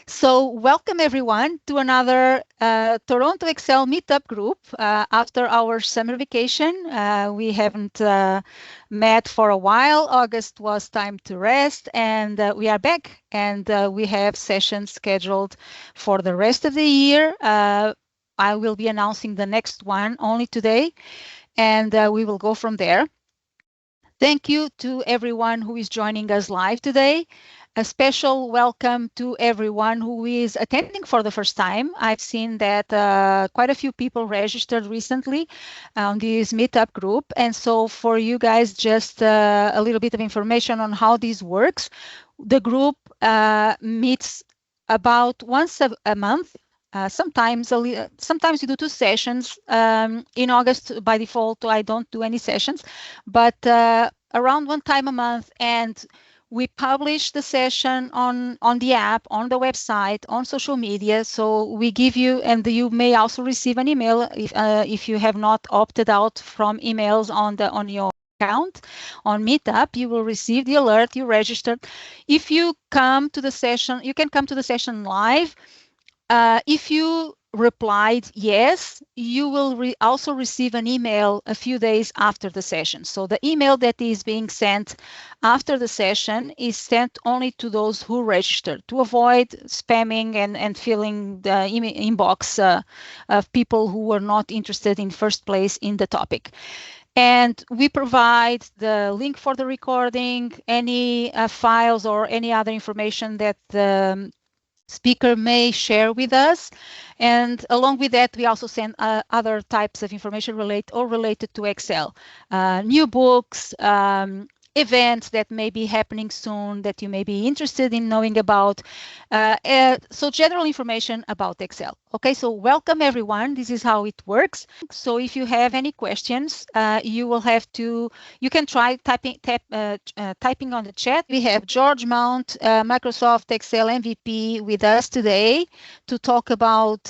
So welcome everyone to another Toronto Excel Meetup group. After our summer vacation, we haven't met for a while. August was time to rest, and we are back. And we have sessions scheduled for the rest of the year. I will be announcing the next one only today, and we will go from there. Thank you to everyone who is joining us live today. A special welcome to everyone who is attending for the first time. I've seen that quite a few people registered recently on this meetup group. And so for you guys, just a little bit of information on how this works. The group meets about once a month. Sometimes we do two sessions. In August, by default, I don't do any sessions, but around one time a month, and we publish the session on the app, on the website, on social media. So we give you, and you may also receive an email if you have not opted out from emails on your account on Meetup. You will receive the alert. You registered. If you come to the session, you can come to the session live. If you replied yes, you will also receive an email a few days after the session. So the email that is being sent after the session is sent only to those who registered, to avoid spamming and filling the inbox of people who were not interested in first place in the topic. And we provide the link for the recording, any files or any other information that the speaker may share with us. And along with that, we also send other types of information related to Excel, new books, events that may be happening soon that you may be interested in knowing about. So general information about Excel. Okay, so welcome everyone. This is how it works. So if you have any questions, you can try typing on the chat. We have George Mount, Microsoft Excel MVP with us today to talk about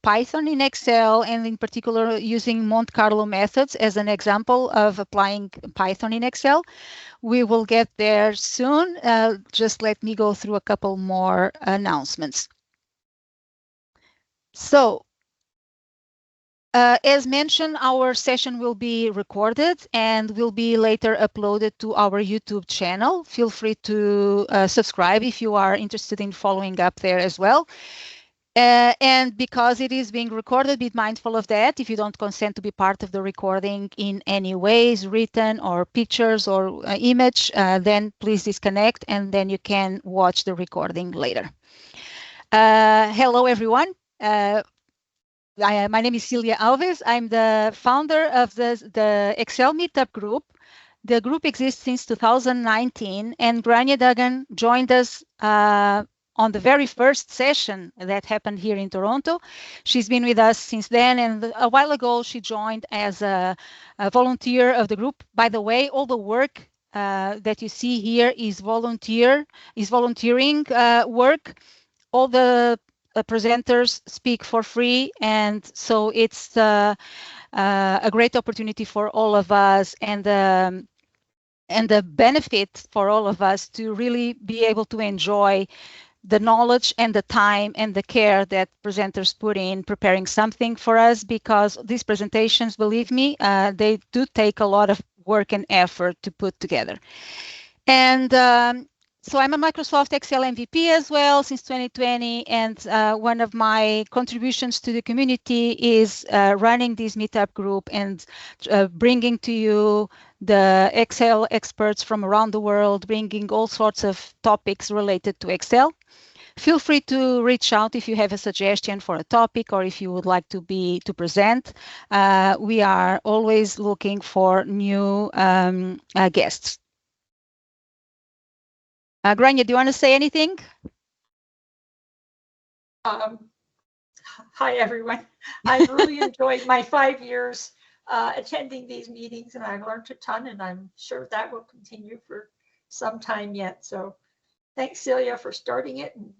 Python in Excel, and in particular using Monte Carlo methods as an example of applying Python in Excel. We will get there soon. Just let me go through a couple more announcements. So, as mentioned, our session will be recorded and will be later uploaded to our YouTube channel. Feel free to subscribe if you are interested in following up there as well. And because it is being recorded, be mindful of that. If you don't consent to be part of the recording in any ways, written or pictures or image, then please disconnect, and then you can watch the recording later. Hello, everyone. My name is Celia Alves. I'm the founder of the Excel Meetup group. The group exists since 2019, and Grania Duggan joined us on the very first session that happened here in Toronto. She's been with us since then, and a while ago she joined as a volunteer of the group. By the way, all the work that you see here is volunteering work. All the presenters speak for free, and so it's a great opportunity for all of us, and the benefit for all of us to really be able to enjoy the knowledge and the time and the care that presenters put in preparing something for us, because these presentations, believe me, they do take a lot of work and effort to put together. And so I'm a Microsoft Excel MVP as well since 2020, and one of my contributions to the community is running this meetup group and bringing to you the Excel experts from around the world, bringing all sorts of topics related to Excel. Feel free to reach out if you have a suggestion for a topic or if you would like to present. We are always looking for new guests. Grania, do you want to say anything? Hi, everyone. I've really enjoyed my 5 years attending these meetings, and I've learned a ton, and I'm sure that will continue for some time yet. So thanks, Celia, for starting it, and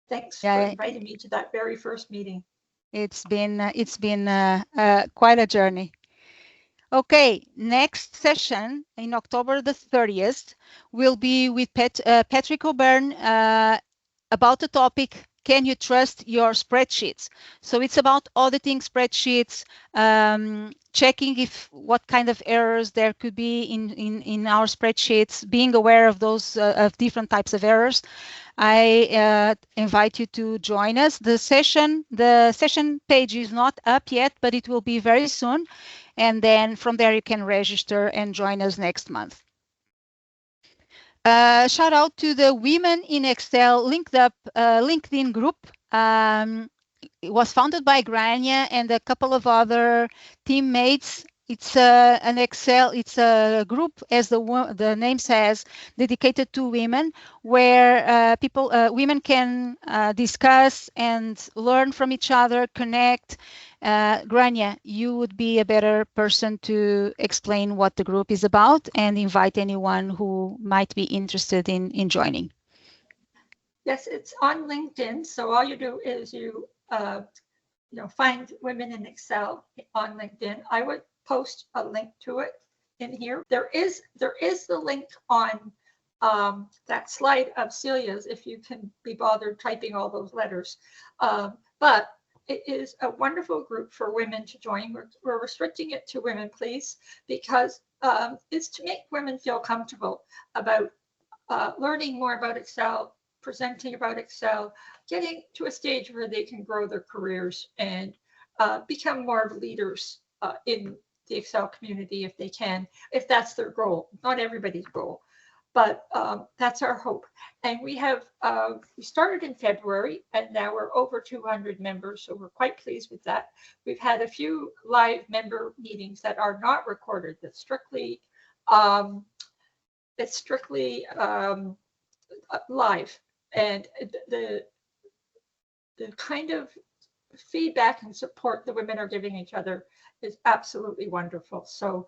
thanks for inviting me to that very first meeting. It's been quite a journey. Okay, next session in October the 30th will be with Patrick O'Byrne about the topic can you trust your spreadsheets? So it's about auditing spreadsheets, checking if what kind of errors there could be in our spreadsheets, being aware of those of different types of errors. I invite you to join us. The session page is not up yet, but it will be very soon. And then from there you can register and join us next month. Shout out to the Women in Excel LinkedIn group. It was founded by Grania and a couple of other teammates. It's an Excel. It's a group, as the name says, dedicated to women, where women can discuss and learn from each other, connect. Grania, you would be a better person to explain what the group is about and invite anyone who might be interested in joining. Yes, it's on LinkedIn. So all you do is you find Women in Excel on LinkedIn. I would post a link to it in here. There is the link on that slide of Celia's, if you can be bothered typing all those letters. But it is a wonderful group for women to join. We're restricting it to women, please, because it's to make women feel comfortable about learning more about Excel, presenting about Excel, getting to a stage where they can grow their careers and become more leaders in the Excel community if they can, if that's their goal. Not everybody's goal, but that's our hope. And we started in February, and now we're over 200 members, so we're quite pleased with that. We've had a few live member meetings that are not recorded, that's strictly live, and the kind of feedback and support the women are giving each other is absolutely wonderful. So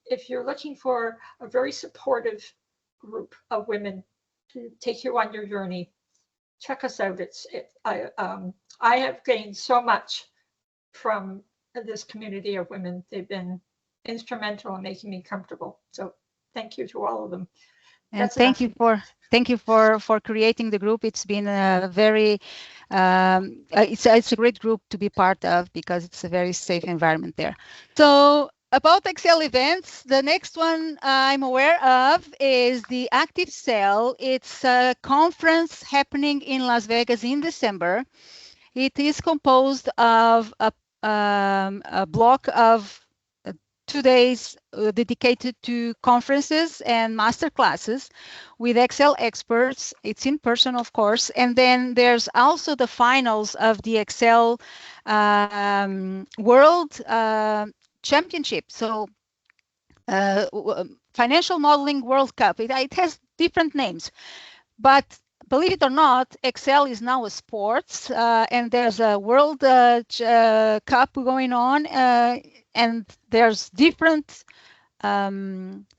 if you're looking for a very supportive group of women to take you on your journey, check us out. I have gained so much from this community of women. They've been instrumental in making me comfortable. So thank you to all of them. And thank you for creating the group. It's been a very it's a great group to be part of because it's a very safe environment there. So about Excel events, the next one I'm aware of is the Active Cell. It's a conference happening in Las Vegas in December. It is composed of a block of 2 days dedicated to conferences and master classes with Excel experts. It's in person, of course. And then there's also the finals of the Excel World Championship. So Financial Modeling World Cup. It has different names, but believe it or not, Excel is now a sports, and there's a World Cup going on, and there's different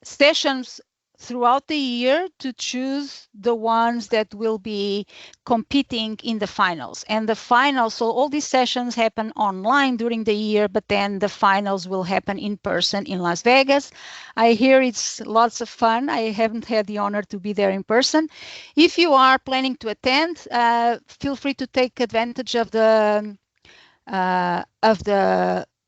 sessions throughout the year to choose the ones that will be competing in the finals. And the finals, so all these sessions happen online during the year, but then the finals will happen in person in Las Vegas. I hear it's lots of fun. I haven't had the honor to be there in person. If you are planning to attend, feel free to take advantage of the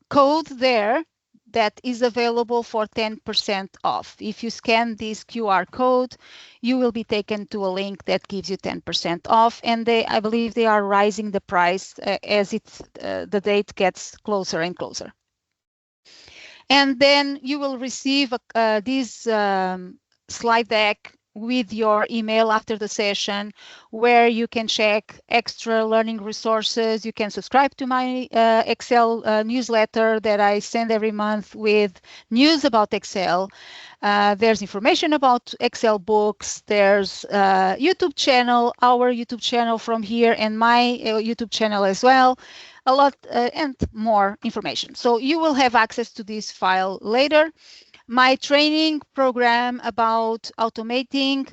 code there that is available for 10% off. If you scan this QR code, you will be taken to a link that gives you 10% off. And I believe they are rising the price as the date gets closer and closer. And then you will receive this slide deck with your email after the session, where you can check extra learning resources. You can subscribe to my Excel newsletter that I send every month with news about Excel. There's information about Excel books. There's YouTube channel, our YouTube channel from here, and my YouTube channel as well. A lot and more information. So you will have access to this file later. My training program about automating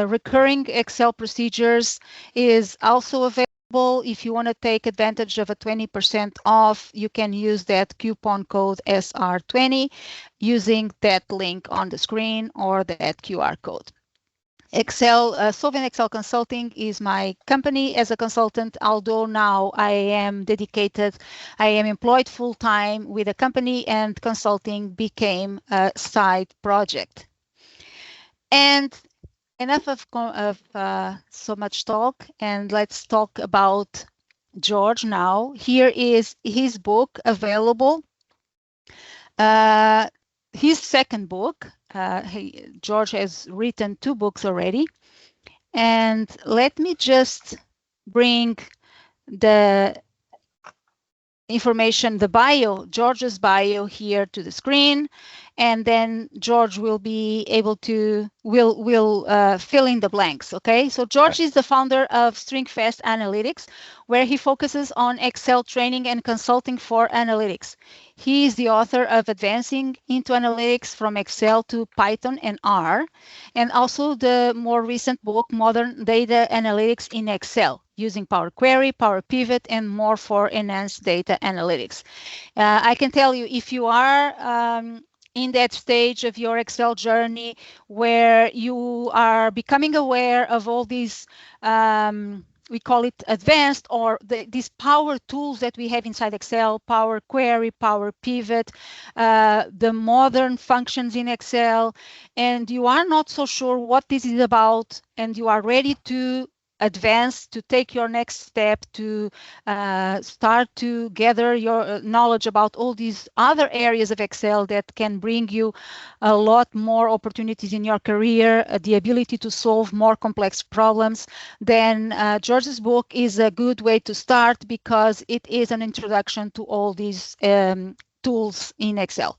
recurring Excel procedures is also available. If you want to take advantage of a 20% off, you can use that coupon code SR20 using that link on the screen or that QR code. Solvent Excel Consulting is my company as a consultant, although now I am employed full-time with a company, and consulting became a side project. And enough of so much talk, and let's talk about George now. Here is his book available. His second book. George has written 2 books already. And let me just bring the information, George's bio here to the screen, and then George will be able to fill in the blanks. Okay, so George is the founder of StringFast Analytics, where he focuses on Excel training and consulting for analytics. He is the author of Advancing into Analytics from Excel to Python and R, and also the more recent book, Modern Data Analytics in Excel, using Power Query, Power Pivot, and more for enhanced data analytics. I can tell you, if you are in that stage of your Excel journey where you are becoming aware of all these, we call it advanced, or these power tools that we have inside Excel, Power Query, Power Pivot, the modern functions in Excel, and you are not so sure what this is about, and you are ready to advance, to take your next step, to start to gather your knowledge about all these other areas of Excel that can bring you a lot more opportunities in your career, the ability to solve more complex problems, then George's book is a good way to start, because it is an introduction to all these tools in Excel.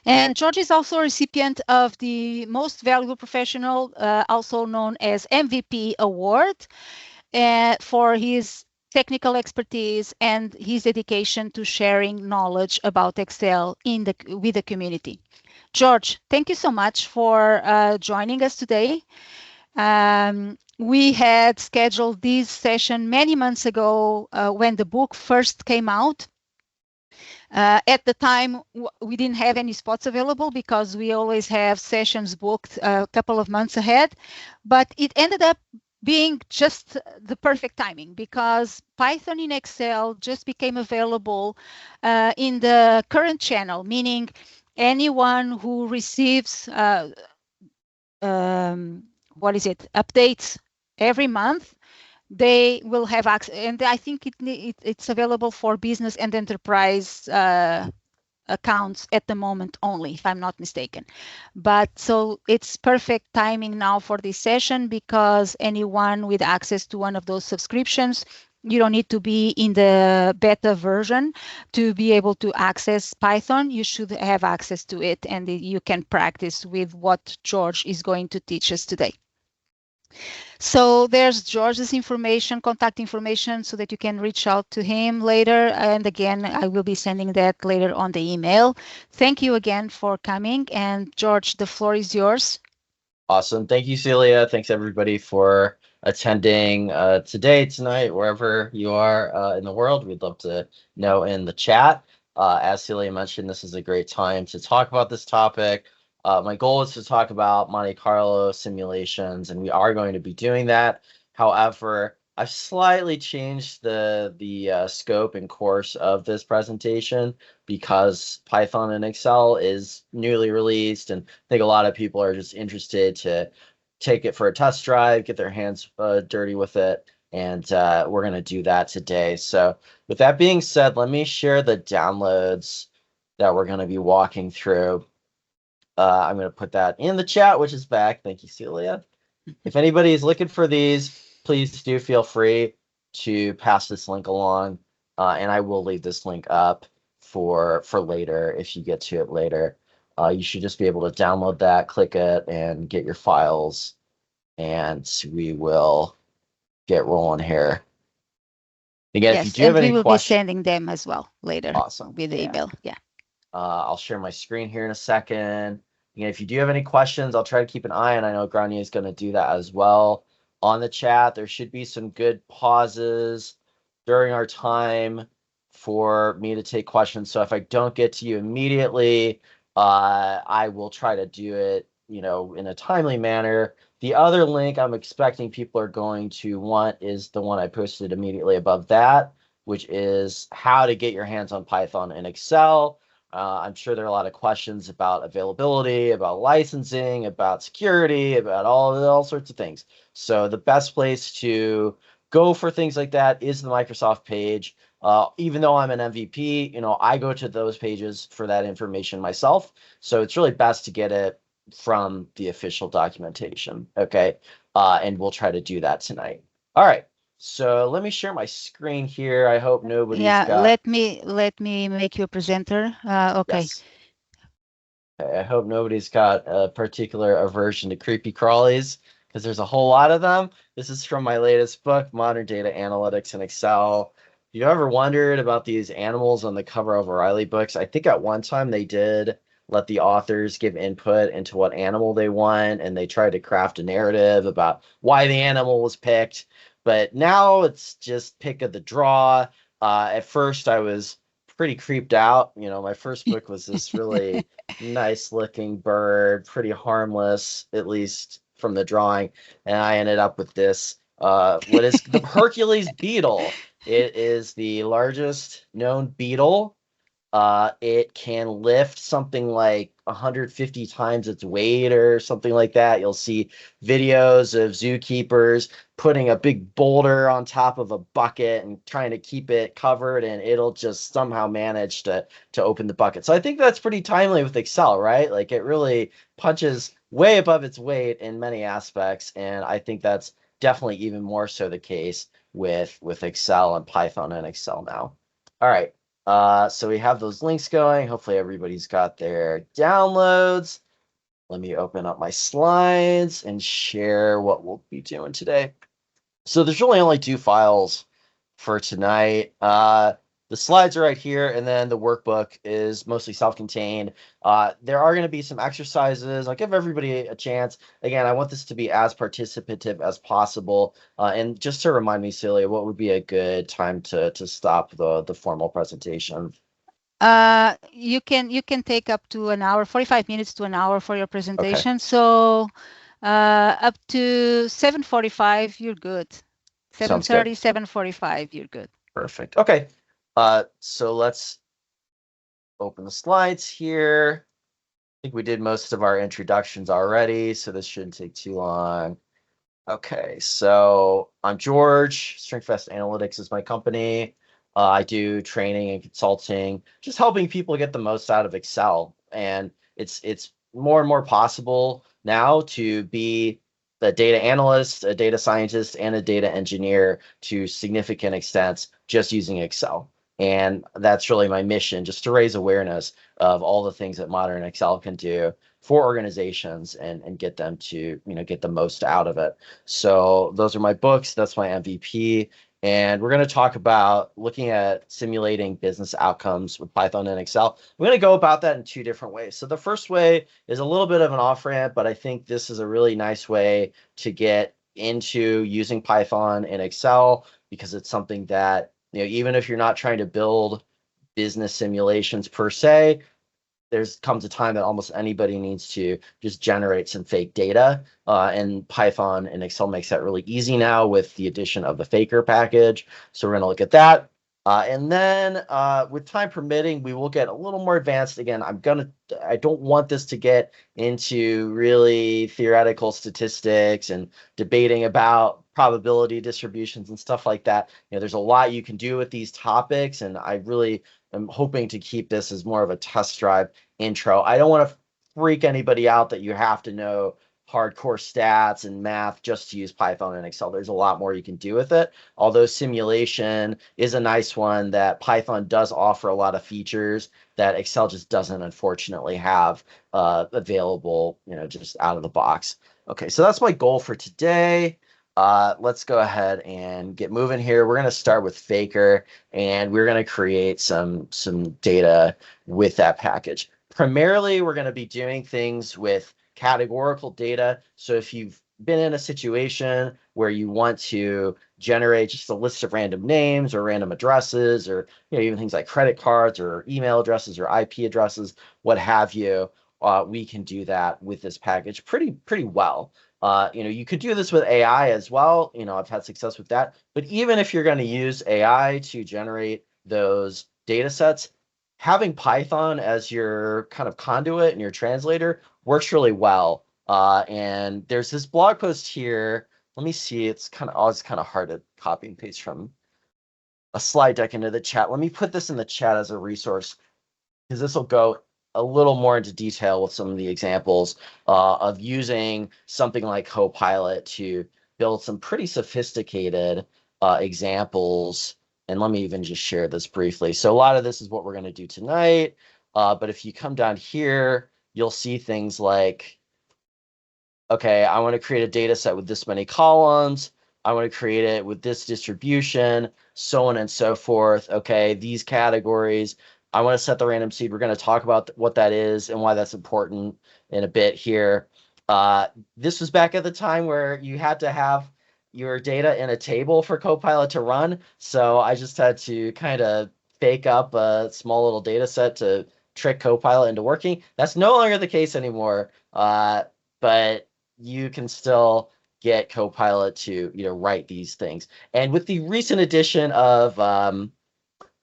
And George is also a recipient of the Most Valuable Professional, also known as MVP Award, for his technical expertise and his dedication to sharing knowledge about Excel with the community. George, thank you so much for joining us today. We had scheduled this session many months ago when the book first came out. At the time, we didn't have any spots available because we always have sessions booked a couple of months ahead, but it ended up being just the perfect timing, because Python in Excel just became available in the current channel, meaning anyone who receives updates every month, they will have access, and I think it's available for business and enterprise accounts at the moment only, if I'm not mistaken. But so it's perfect timing now for this session, because anyone with access to one of those subscriptions, you don't need to be in the beta version to be able to access Python. You should have access to it, and you can practice with what George is going to teach us today. So there's George's contact information, so that you can reach out to him later. And again, I will be sending that later on the email. Thank you again for coming. And George, the floor is yours. Awesome. Thank you, Celia. Thanks everybody for attending tonight, wherever you are in the world. We'd love to know in the chat. As Celia mentioned, this is a great time to talk about this topic. My goal is to talk about Monte Carlo simulations, and we are going to be doing that. However, I've slightly changed the scope and course of this presentation, because Python and Excel is newly released, and I think a lot of people are just interested to take it for a test drive, get their hands dirty with it, and we're going to do that today. So with that being said, let me share the downloads that we're going to be walking through. I'm going to put that in the chat, which is back. Thank you, Celia. If anybody is looking for these, please do feel free to pass this link along, and I will leave this link up for later if you get to it later. You should just be able to download that, click it, and get your files, and we will get rolling here. Again, yes, if you do have any questions, we will be sending them as well later. Awesome. With the email. Yeah. I'll share my screen here in a second. Again, if you do have any questions, I'll try to keep an eye, and I know Grania is going to do that as well. On the chat, there should be some good pauses during our time for me to take questions. So if I don't get to you immediately, I will try to do it, in a timely manner The other link I'm expecting people are going to want is the one I posted immediately above that, which is how to get your hands on Python and Excel. I'm sure there are a lot of questions about availability, about licensing, about security, about all sorts of things. So the best place to go for things like that is the Microsoft page. Even though I'm an MVP, I go to those pages for that information myself. So it's really best to get it from the official documentation. Okay. And we'll try to do that tonight. All right. So let me share my screen here. I hope nobody's got. Let me make you a presenter. Okay. Yes. Okay, I hope nobody's got a particular aversion to creepy crawlies because there's a whole lot of them. This is from my latest book, Modern Data Analytics in Excel. If you ever wondered about these animals on the cover of O'Reilly books, I think at one time they did let the authors give input into what animal they want, and they tried to craft a narrative about why the animal was picked. But now it's just pick of the draw. At first, I was pretty creeped out. My first book was this really nice looking bird, pretty harmless, at least from the drawing. And I ended up with this, what is the Hercules beetle. It is the largest known beetle. It can lift something like 150 times its weight or something like that. You'll see videos of zookeepers putting a big boulder on top of a bucket and trying to keep it covered, and it'll just somehow manage to open the bucket. So I think that's pretty timely with Excel, right? Like it really punches way above its weight in many aspects, and I think that's definitely even more so the case with Excel and Python and Excel now. All right. So we have those links going. Hopefully everybody's got their downloads. Let me open up my slides and share what we'll be doing today. So there's really only 2 files for tonight. The slides are right here, and then the workbook is mostly self-contained. There are going to be some exercises. I'll give everybody a chance. Again, I want this to be as participative as possible. And just to remind me, Celia, what would be a good time to stop the formal presentation? You can take up to an hour, 45 minutes to an hour for your presentation. Okay. So up to 7:45, you're good. 7:30, 7:45, you're good. Perfect. Okay. So let's open the slides here. I think we did most of our introductions already, so this shouldn't take too long. Okay, so I'm George. StrengthFest Analytics is my company. I do training and consulting, just helping people get the most out of Excel. And it's more and more possible now to be a data analyst, a data scientist, and a data engineer to significant extents just using Excel. And that's really my mission, just to raise awareness of all the things that modern Excel can do for organizations and get them to get the most out of it. So those are my books. That's my MVP. And we're going to talk about looking at simulating business outcomes with Python and Excel. We're going to go about that in 2 different ways. So the first way is a little bit of an off-ramp, but I think this is a really nice way to get into using Python and Excel, because it's something that, even if you're not trying to build business simulations per se, there's comes a time that almost anybody needs to just generate some fake data, and Python and Excel makes that really easy now with the addition of the Faker package. So we're going to look at that. And then with time permitting, we will get a little more advanced. Again, I don't want this to get into really theoretical statistics and debating about probability distributions and stuff like that. There's a lot you can do with these topics, and I really am hoping to keep this as more of a test drive intro. I don't want to freak anybody out that you have to know hardcore stats and math just to use Python and Excel. There's a lot more you can do with it. Although simulation is a nice one that Python does offer a lot of features that Excel just doesn't, unfortunately, have available, just out of the box. Okay, so that's my goal for today. Let's go ahead and get moving here. We're going to start with Faker, and we're going to create some data with that package. Primarily, we're going to be doing things with categorical data. So if you've been in a situation where you want to generate just a list of random names or random addresses, or even things like credit cards or email addresses or IP addresses, what have you, we can do that with this package pretty well. You could do this with AI as well. I've had success with that. But even if you're going to use AI to generate those data sets, having Python as your kind of conduit and your translator works really well. And there's this blog post here. Let me see. It's always kind of hard to copy and paste from a slide deck into the chat. Let me put this in the chat as a resource, because this will go a little more into detail with some of the examples of using something like Copilot to build some pretty sophisticated examples. And let me even just share this briefly. So a lot of this is what we're going to do tonight. But if you come down here, you'll see things like, okay, I want to create a data set with this many columns. I want to create it with this distribution, so on and so forth. Okay, these categories. I want to set the random seed. We're going to talk about what that is and why that's important in a bit here. This was back at the time where you had to have your data in a table for Copilot to run. So I just had to kind of fake up a small little data set to trick Copilot into working. That's no longer the case anymore. But you can still get Copilot to write these things. And with the recent addition of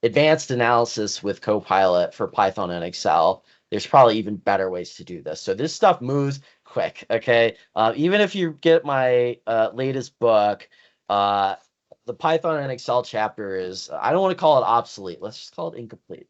advanced analysis with Copilot for Python and Excel, there's probably even better ways to do this. So this stuff moves quick, okay? Even if you get my latest book, the Python and Excel chapter is, I don't want to call it obsolete. Let's just call it incomplete,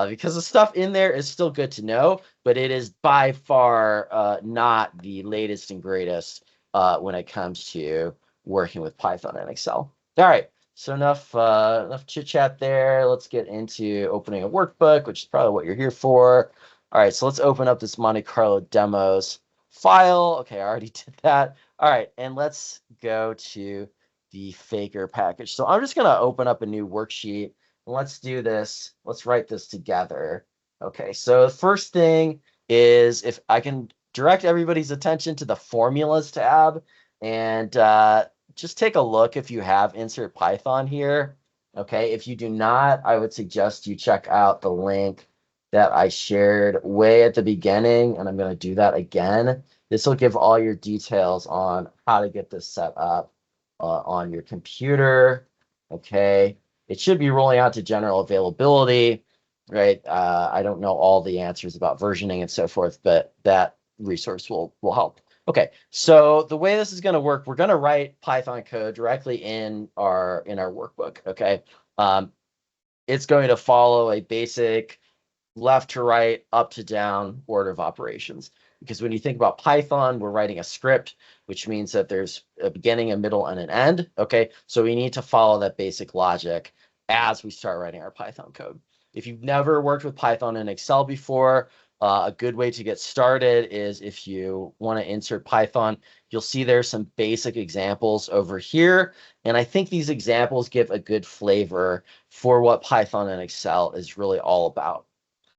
because the stuff in there is still good to know, but it is by far not the latest and greatest when it comes to working with Python and Excel. All right. So enough chit chat there. Let's get into opening a workbook, which is probably what you're here for. All right, so let's open up this Monte Carlo demos file. Okay, I already did that. All right, and let's go to the Faker package. So I'm just going to open up a new worksheet. And let's do this. Let's write this together. Okay, so the first thing is, if I can direct everybody's attention to the formulas tab, and just take a look if you have insert Python here. Okay, if you do not, I would suggest you check out the link that I shared way at the beginning, and I'm going to do that again. This will give all your details on how to get this set up on your computer. Okay, it should be rolling out to general availability, right? I don't know all the answers about versioning and so forth, but that resource will help. Okay, so the way this is going to work, we're going to write Python code directly in our workbook. Okay, it's going to follow a basic left to right, up to down order of operations. Because when you think about Python, we're writing a script, which means that there's a beginning, a middle, and an end. Okay, so we need to follow that basic logic as we start writing our Python code. If you've never worked with Python and Excel before, a good way to get started is, if you want to insert Python, you'll see there's some basic examples over here. And I think these examples give a good flavor for what Python and Excel is really all about.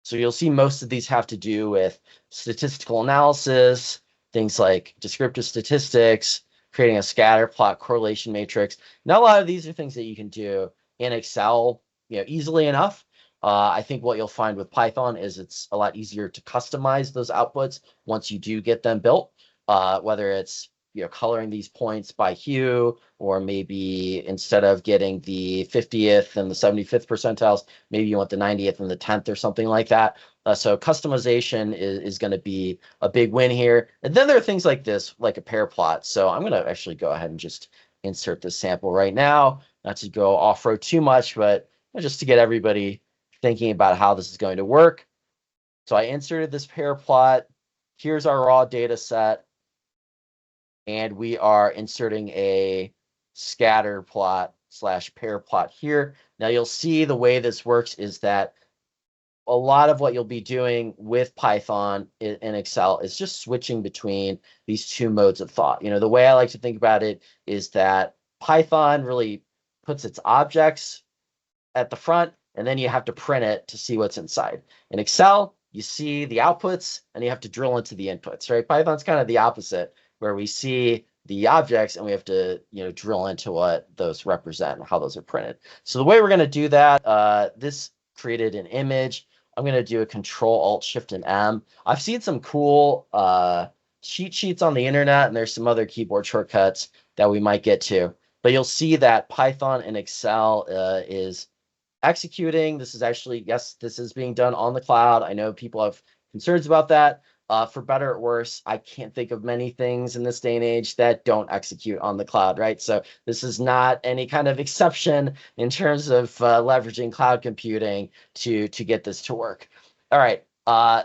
So you'll see most of these have to do with statistical analysis, things like descriptive statistics, creating a scatter plot, correlation matrix. Now, a lot of these are things that you can do in Excel, easily enough. I think what you'll find with Python is it's a lot easier to customize those outputs once you do get them built, whether it's coloring these points by hue, or maybe instead of getting the 50th and the 75th percentiles, maybe you want the 90th and the 10th or something like that. So customization is going to be a big win here. And then there are things like this, like a pair plot. So I'm going to actually go ahead and just insert this sample right now, not to go off-road too much, but just to get everybody thinking about how this is going to work. So I inserted this pair plot. Here's our raw data set. And we are inserting a scatter plot / pair plot here. Now you'll see the way this works is that a lot of what you'll be doing with Python in Excel is just switching between these two modes of thought. The way I like to think about it is that Python really puts its objects at the front, and then you have to print it to see what's inside. In Excel, you see the outputs and you have to drill into the inputs, right? Python's kind of the opposite, where we see the objects and we have to drill into what those represent and how those are printed. So the way we're going to do that, this created an image. I'm going to do a Control Alt Shift and M. I've seen some cool cheat sheets on the internet, and there's some other keyboard shortcuts that we might get to. But you'll see that Python and Excel is executing. This is actually, yes, this is being done on the cloud. I know people have concerns about that. For better or worse, I can't think of many things in this day and age that don't execute on the cloud, right? So this is not any kind of exception in terms of leveraging cloud computing to get this to work. All right.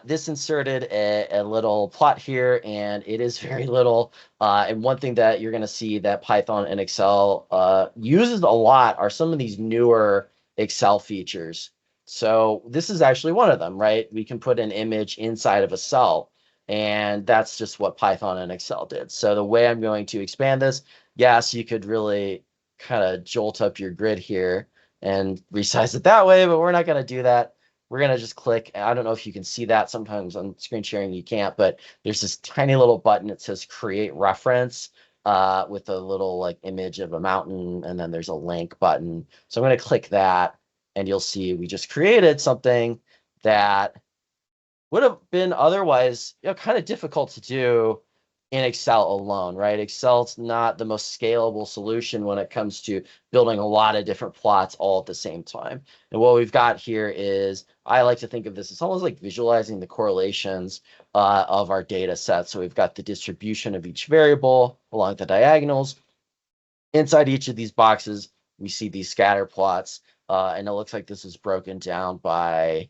This inserted a little plot here, and it is very little. And one thing that you're going to see that Python and Excel uses a lot are some of these newer Excel features. So this is actually one of them, right? We can put an image inside of a cell, and that's just what Python and Excel did. So the way I'm going to expand this, yes, you could really kind of jolt up your grid here and resize it that way, but we're not going to do that. We're going to just click. I don't know if you can see that. Sometimes on screen sharing you can't, but there's this tiny little button. It says create reference with a little like image of a mountain, and then there's a link button. So I'm going to click that, and you'll see we just created something that would have been otherwise, kind of difficult to do in Excel alone, right? Excel's not the most scalable solution when it comes to building a lot of different plots all at the same time. And what we've got here is, I like to think of this as almost like visualizing the correlations of our data set. So we've got the distribution of each variable along the diagonals. Inside each of these boxes, we see these scatter plots, and it looks like this is broken down by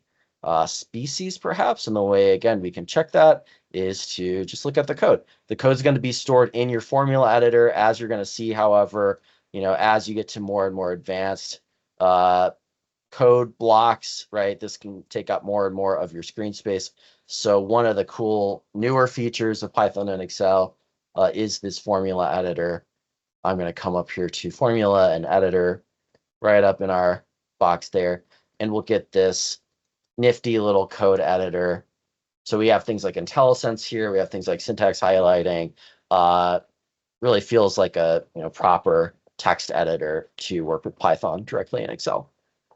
species, perhaps. And the way, again, we can check that is to just look at the code. The code is going to be stored in your formula editor, as you're going to see. However, as you get to more and more advanced code blocks, right, this can take up more and more of your screen space. So one of the cool newer features of Python and Excel is this formula editor. I'm going to come up here to formula and editor right up in our box there, and we'll get this nifty little code editor. So we have things like IntelliSense here. We have things like syntax highlighting. Really feels like a proper text editor to work with Python directly in Excel.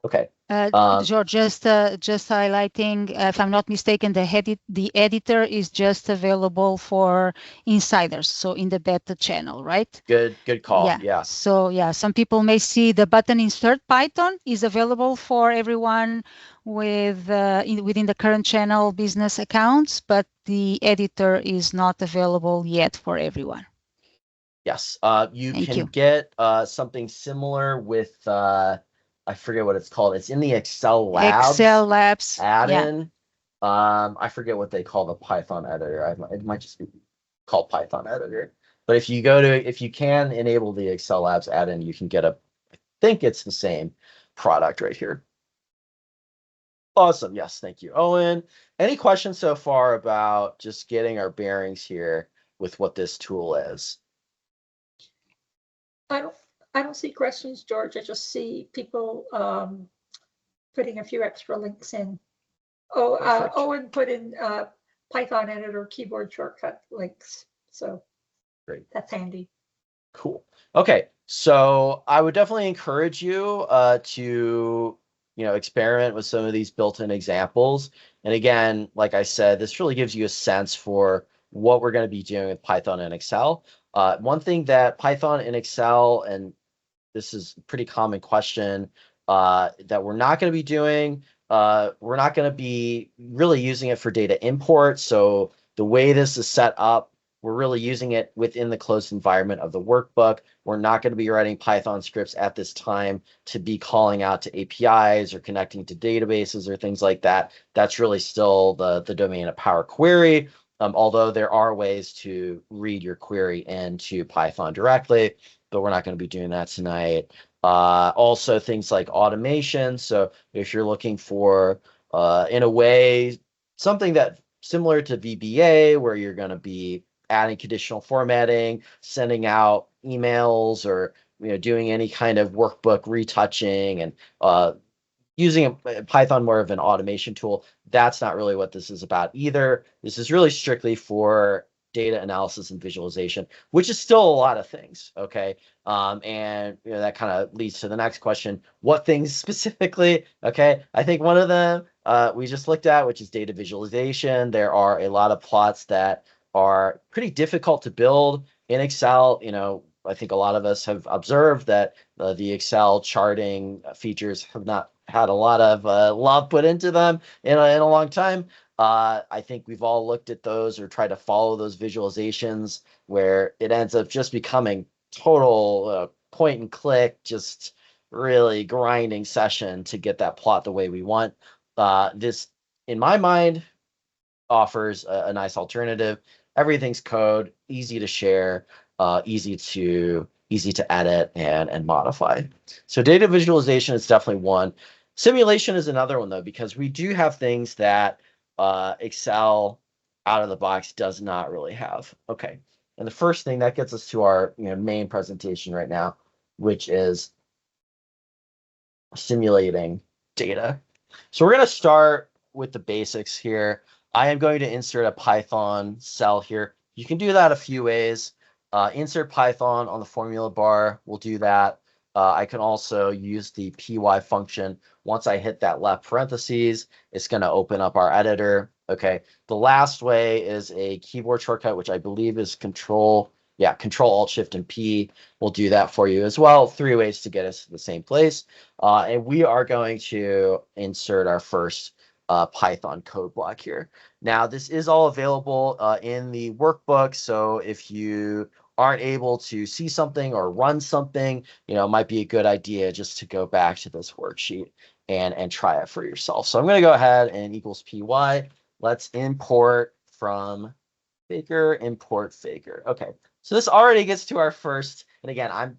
Okay. George, just highlighting, if I'm not mistaken, the editor is just available for insiders, so in the beta channel, right? Good call. Yeah. So yeah, some people may see the button insert Python is available for everyone with within the current channel business accounts, but the editor is not available yet for everyone. Yes. You can get something similar with I forget what it's called. It's in the Excel Labs add-in. Yeah. I forget what they call the Python editor. It might just be called Python editor. But if you can enable the Excel Labs add-in, you can get I think it's the same product right here. Awesome. Yes, thank you, Owen. Any questions so far about just getting our bearings here with what this tool is? I don't see questions, George. I just see people putting a few extra links in. Owen put in Python editor keyboard shortcut links. So great. That's handy. Cool. Okay. So I would definitely encourage you to experiment with some of these built-in examples. And again, like I said, this really gives you a sense for what we're going to be doing with Python and Excel. One thing that Python and Excel, and this is a pretty common question, that we're not going to be doing, we're not going to be really using it for data import. So the way this is set up, we're really using it within the closed environment of the workbook. We're not going to be writing Python scripts at this time to be calling out to APIs or connecting to databases or things like that. That's really still the domain of Power Query. Although there are ways to read your query into Python directly, but we're not going to be doing that tonight. Also, things like automation. So if you're looking for, in a way, something that similar to VBA, where you're going to be adding conditional formatting, sending out emails, or doing any kind of workbook retouching, and using Python more of an automation tool, that's not really what this is about either. This is really strictly for data analysis and visualization, which is still a lot of things, okay? And that kind of leads to the next question, what things specifically, okay? I think one of them we just looked at, which is data visualization. There are a lot of plots that are pretty difficult to build in Excel. You know, I think a lot of us have observed that the Excel charting features have not had a lot of love put into them in a long time. I think we've all looked at those or tried to follow those visualizations where it ends up just becoming total point and click, just really grinding session to get that plot the way we want. This, in my mind, offers a nice alternative. Everything's code, easy to share, easy to edit and modify. So data visualization is definitely one. Simulation is another one though, because we do have things that Excel out of the box does not really have. Okay, and the first thing that gets us to our main presentation right now, which is simulating data. So we're going to start with the basics here. I am going to insert a Python cell here. You can do that a few ways. Insert Python on the formula bar. We'll do that. I can also use the py function. Once I hit that left parentheses, it's going to open up our editor. Okay. The last way is a keyboard shortcut, which I believe is Control Alt Shift and P will do that for you as well. 3 ways to get us to the same place. And we are going to insert our first Python code block here. Now, this is all available in the workbook. So if you aren't able to see something or run something, it might be a good idea just to go back to this worksheet and try it for yourself. So I'm going to go ahead and equals py. Let's import from Faker, import Faker. Okay, so this already gets to our first, and again, I'm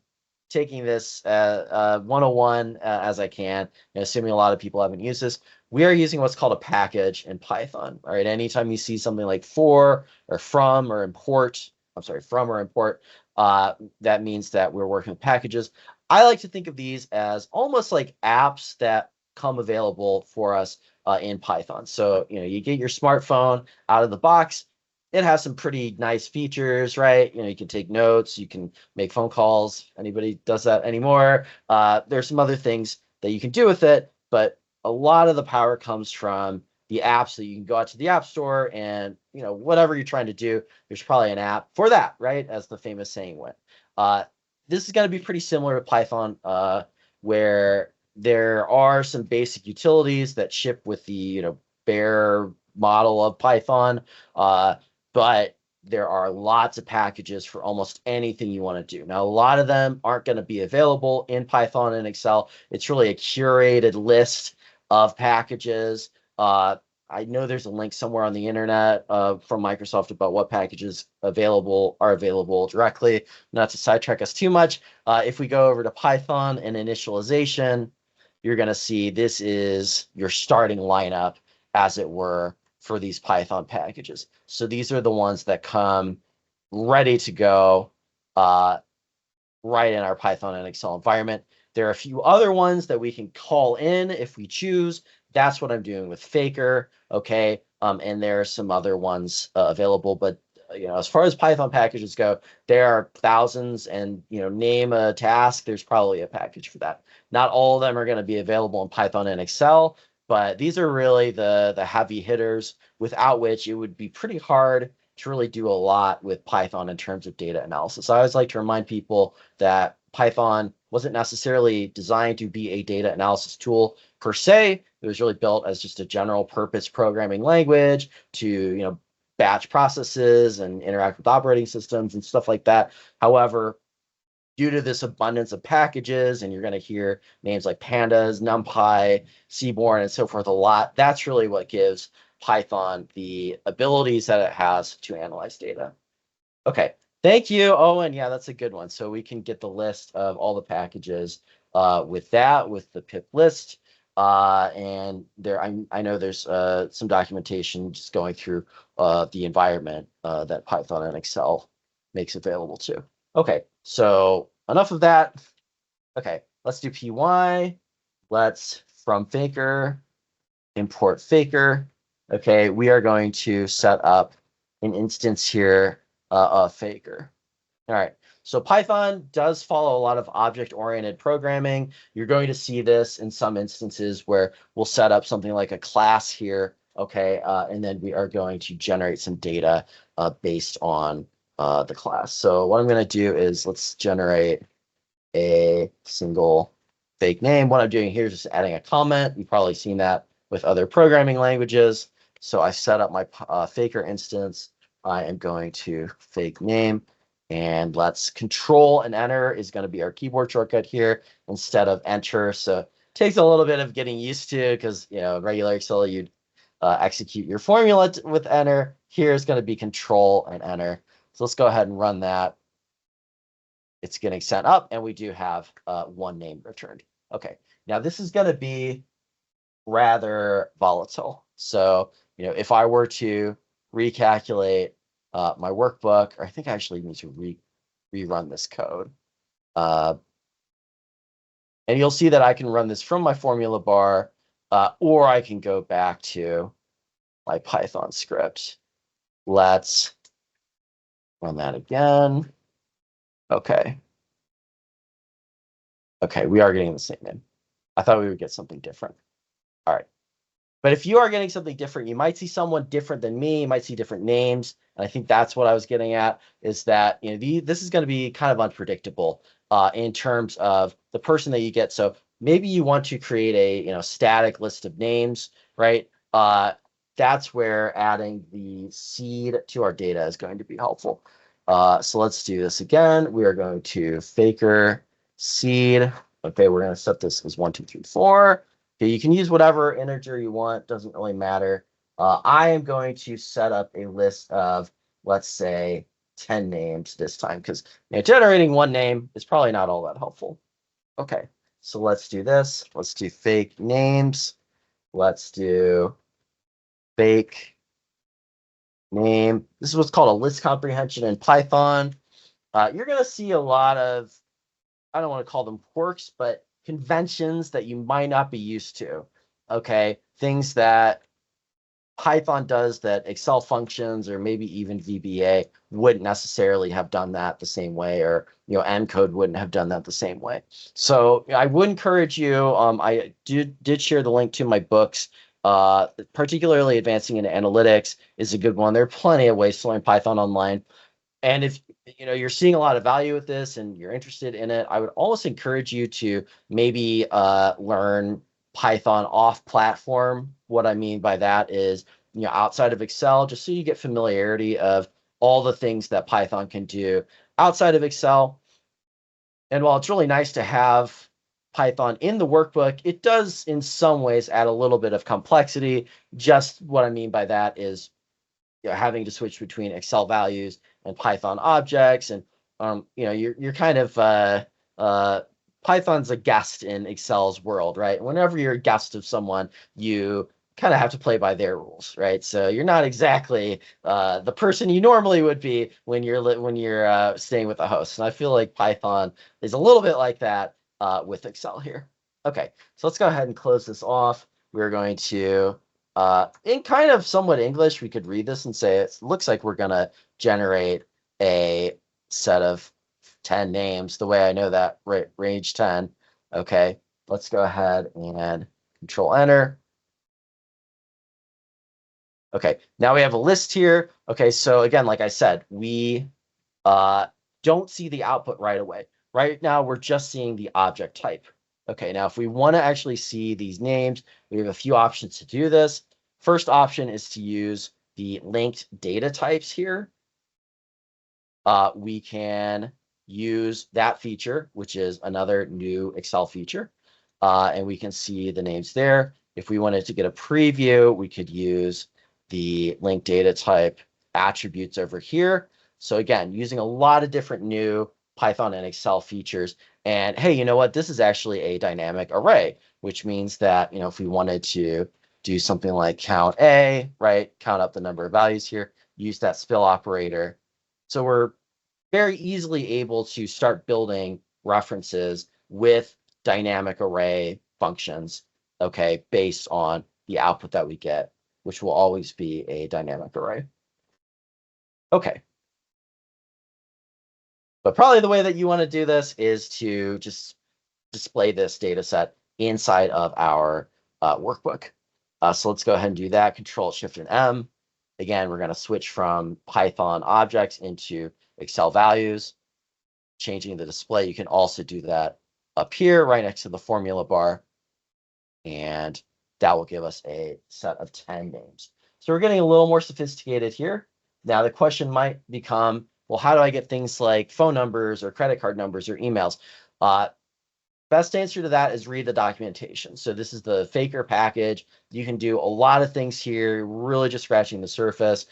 taking this 101 as I can, and assuming a lot of people haven't used this. We are using what's called a package in Python. All right, anytime you see something like for or from or import, that means that we're working with packages. I like to think of these as almost like apps that come available for us in Python. So, you get your smartphone out of the box. It has some pretty nice features, right? You can take notes, you can make phone calls. Anybody does that anymore? There's some other things that you can do with it, but a lot of the power comes from the apps that you can go out to the App Store and, whatever you're trying to do, there's probably an app for that, right? As the famous saying went. This is going to be pretty similar to Python, where there are some basic utilities that ship with the, bare model of Python. But there are lots of packages for almost anything you want to do. Now, a lot of them aren't going to be available in Python and Excel. It's really a curated list of packages. I know there's a link somewhere on the internet from Microsoft about what packages are available directly. Not to sidetrack us too much, if we go over to Python and initialization, you're going to see this is your starting lineup, as it were, for these Python packages. So these are the ones that come ready to go right in our Python and Excel environment. There are a few other ones that we can call in if we choose. That's what I'm doing with Faker, okay? And there are some other ones available, but as far as Python packages go, there are thousands, and name a task, there's probably a package for that. Not all of them are going to be available in Python and Excel, but these are really the heavy hitters, without which it would be pretty hard to really do a lot with Python in terms of data analysis. I always like to remind people that Python wasn't necessarily designed to be a data analysis tool per se. It was really built as just a general purpose programming language to, batch processes and interact with operating systems and stuff like that. However, due to this abundance of packages, and you're going to hear names like pandas, NumPy, Seaborn, and so forth a lot, that's really what gives Python the abilities that it has to analyze data. Okay, thank you, Owen. Yeah, that's a good one. So we can get the list of all the packages with the pip list. And there, I know there's some documentation just going through the environment that Python and Excel makes available too. Okay, so enough of that. Okay, let's do py. Let's from Faker, import Faker. Okay, we are going to set up an instance here of Faker. All right, so Python does follow a lot of object-oriented programming. You're going to see this in some instances where we'll set up something like a class here Okay, and then we are going to generate some data based on the class. So what I'm going to do is let's generate a single fake name. What I'm doing here is just adding a comment. You've probably seen that with other programming languages. So I set up my faker instance. I am going to fake name, and let's control and enter is going to be our keyboard shortcut here instead of enter. So it takes a little bit of getting used to, because regular Excel you'd execute your formula with enter. Here is going to be control and enter. So let's go ahead and run that. It's getting sent up, and we do have one name returned. Okay, now this is going to be rather volatile. So, if I were to recalculate my workbook, or I think I actually need to rerun this code. And you'll see that I can run this from my formula bar, or I can go back to my Python script. Let's run that again. Okay. Okay, we are getting the same name. I thought we would get something different. All right. But if you are getting something different, you might see someone different than me. You might see different names. And I think that's what I was getting at, is that this is going to be kind of unpredictable in terms of the person that you get. So maybe you want to create a static list of names, right? That's where adding the seed to our data is going to be helpful. So let's do this again. We are going to faker seed. Okay, we're going to set this as 1, 2, 3, 4. Okay, you can use whatever integer you want, doesn't really matter. I am going to set up a list of, let's say, 10 names this time, because generating one name is probably not all that helpful. Okay, so let's do this. Let's do fake names. Let's do fake name. This is what's called a list comprehension in Python. You're going to see a lot of, I don't want to call them quirks, but conventions that you might not be used to. Okay, things that Python does that Excel functions or maybe even VBA wouldn't necessarily have done that the same way, or M code wouldn't have done that the same way. So I would encourage you. I did share the link to my books. Particularly Advancing into Analytics is a good one. There are plenty of ways to learn Python online. And if you're seeing a lot of value with this and you're interested in it, I would almost encourage you to maybe learn Python off platform. What I mean by that is, outside of Excel, just so you get familiarity of all the things that Python can do outside of Excel. And while it's really nice to have Python in the workbook, it does in some ways add a little bit of complexity. Just what I mean by that is having to switch between Excel values and Python objects, and you're kind of Python's a guest in Excel's world, right? Whenever you're a guest of someone, you kind of have to play by their rules, right? So you're not exactly the person you normally would be when you're staying with a host. And I feel like Python is a little bit like that with Excel here. Okay, so let's go ahead and close this off. We're going to in kind of somewhat English, we could read this and say it looks like we're going to generate a set of 10 names the way I know that, range 10. Okay, let's go ahead and control enter. Okay, now we have a list here. Okay, so again, like I said, we don't see the output right away. Right now, we're just seeing the object type. Okay, now if we want to actually see these names, we have a few options to do this. First option is to use the linked data types here. We can use that feature, which is another new Excel feature, and we can see the names there. If we wanted to get a preview, we could use the linked data type attributes over here. So again, using a lot of different new Python and Excel features. And hey, you know what? This is actually a dynamic array, which means that, if we wanted to do something like count A, right? Count up the number of values here, use that spill operator. So we're very easily able to start building references with dynamic array functions, okay, based on the output that we get, which will always be a dynamic array. Okay. But probably the way that you want to do this is to just display this data set inside of our workbook. So let's go ahead and do that. Control Shift and M. Again, we're going to switch from Python objects into Excel values, changing the display. You can also do that up here right next to the formula bar. And that will give us a set of 10 names. So we're getting a little more sophisticated here. Now the question might become, well, how do I get things like phone numbers or credit card numbers or emails? Best answer to that is read the documentation. So this is the Faker package. You can do a lot of things here, really just scratching the surface.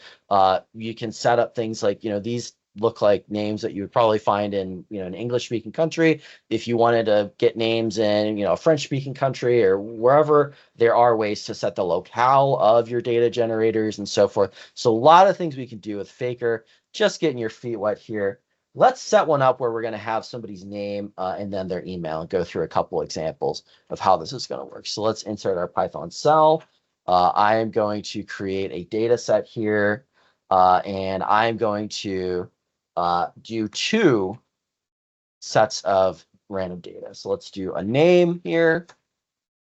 You can set up things like, these look like names that you would probably find in, an English-speaking country. If you wanted to get names in, a French-speaking country or wherever, there are ways to set the locale of your data generators and so forth. So a lot of things we can do with Faker. Just getting your feet wet here. Let's set one up where we're going to have somebody's name and then their email and go through a couple examples of how this is going to work. So let's insert our Python cell. I am going to create a data set here, and I'm going to do 2 sets of random data. So let's do a name here.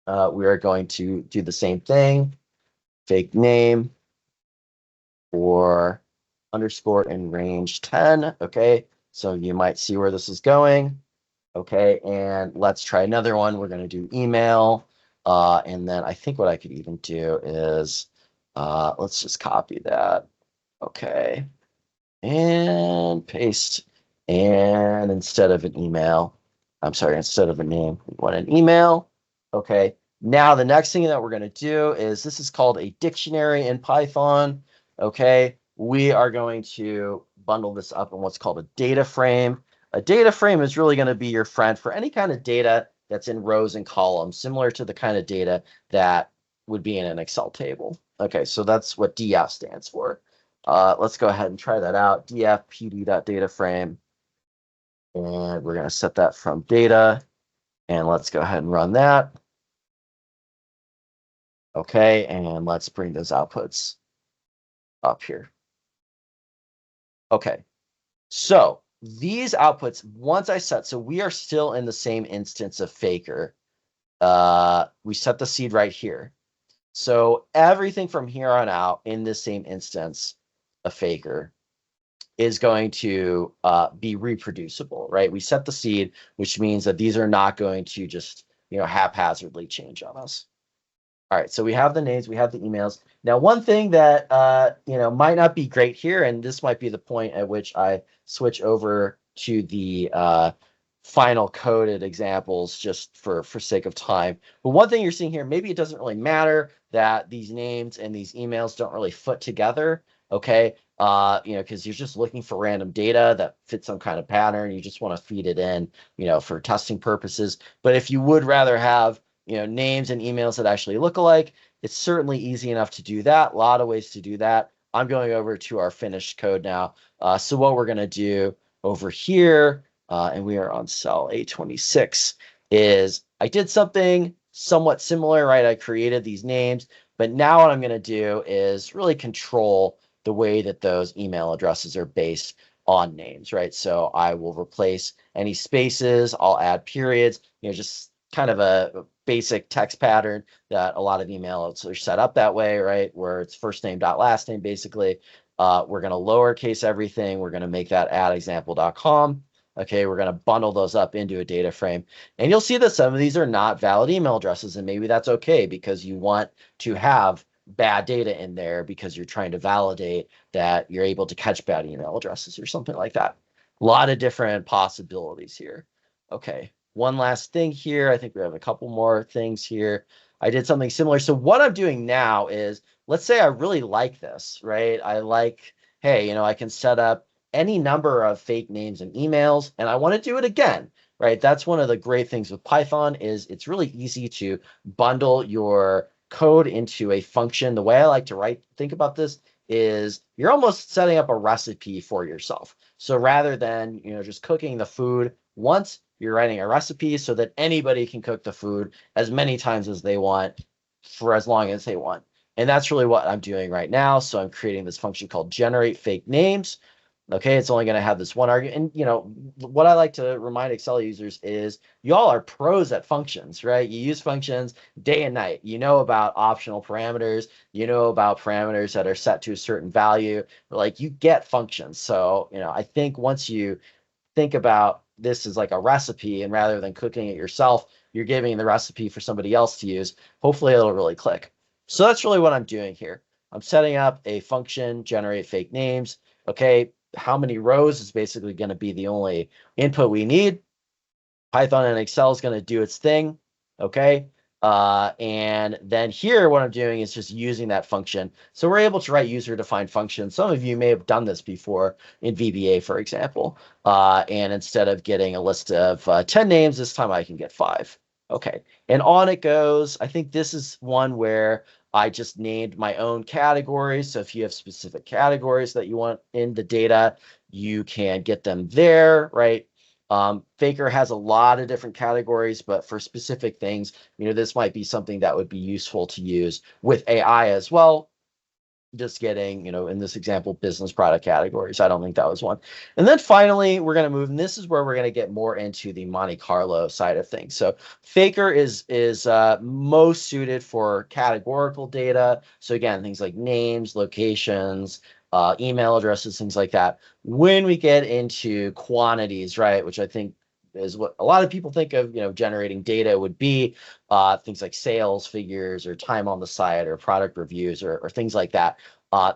We are going to do the same thing, fake name for underscore in range 10. Okay, so you might see where this is going. Okay, and let's try another one. We're going to do email. And then I think what I could even do is let's just copy that. Okay, and paste. And instead of an email, instead of a name, we want an email. Okay, now the next thing that we're going to do is this is called a dictionary in Python. Okay, we are going to bundle this up in what's called a data frame. A data frame is really going to be your friend for any kind of data that's in rows and columns, similar to the kind of data that would be in an Excel table. Okay, so that's what DF stands for. Let's go ahead and try that out. DF pd.dataframe. And we're going to set that from data. And let's go ahead and run that. Okay, and let's bring those outputs up here. Okay, so these outputs, once I set, so we are still in the same instance of Faker. We set the seed right here. So everything from here on out in this same instance of Faker is going to be reproducible, right? We set the seed, which means that these are not going to just, haphazardly change on us. All right, so we have the names, we have the emails. Now, one thing that, might not be great here, and this might be the point at which I switch over to the final coded examples just for sake of time. But one thing you're seeing here, maybe it doesn't really matter that these names and these emails don't really fit together, okay? Because you're just looking for random data that fits some kind of pattern. You just want to feed it in, for testing purposes. But if you would rather have names and emails that actually look alike, it's certainly easy enough to do that. A lot of ways to do that. I'm going over to our finished code now. So what we're going to do over here, and we are on cell A26, is I did something somewhat similar, right? I created these names, but now what I'm going to do is really control the way that those email addresses are based on names, right? So I will replace any spaces, I'll add periods, just kind of a basic text pattern that a lot of emails are set up that way, right? Where it's first name dot last name, basically. We're going to lowercase everything. We're going to make that add example.com. Okay, we're going to bundle those up into a data frame. And you'll see that some of these are not valid email addresses, and maybe that's okay because you want to have bad data in there because you're trying to validate that you're able to catch bad email addresses or something like that. A lot of different possibilities here. Okay, one last thing here. I think we have a couple more things here. I did something similar. So what I'm doing now is, let's say I really like this, right? I like, hey, I can set up any number of fake names and emails, and I want to do it again, right? That's one of the great things with Python is it's really easy to bundle your code into a function. The way I like to think about this is you're almost setting up a recipe for yourself. So rather than, just cooking the food once, you're writing a recipe so that anybody can cook the food as many times as they want for as long as they want. And that's really what I'm doing right now. So I'm creating this function called generate fake names. Okay, it's only going to have this one argument. And you know, what I like to remind Excel users is y'all are pros at functions, right? You use functions day and night. You know about optional parameters, you know about parameters that are set to a certain value. Like you get functions. So, you know, I think once you think about this as like a recipe and rather than cooking it yourself, you're giving the recipe for somebody else to use, hopefully it'll really click. So that's really what I'm doing here. I'm setting up a function, generate fake names. Okay, how many rows is basically going to be the only input we need. Python and Excel is going to do its thing. Okay. And then here, what I'm doing is just using that function. So we're able to write user-defined functions. Some of you may have done this before in VBA, for example. And instead of getting a list of 10 names, this time I can get 5. Okay. And on it goes. I think this is one where I just named my own categories. So if you have specific categories that you want in the data, you can get them there, right? Faker has a lot of different categories, but for specific things, you know, this might be something that would be useful to use with AI as well. Just getting, you know, in this example, business product categories. I don't think that was one. And then finally, we're going to move, and this is where we're going to get more into the Monte Carlo side of things. So Faker is most suited for categorical data. So again, things like names, locations, email addresses, things like that. When we get into quantities, right, which I think is what a lot of people think of, you know, generating data would be things like sales figures or time on the site or product reviews or things like that.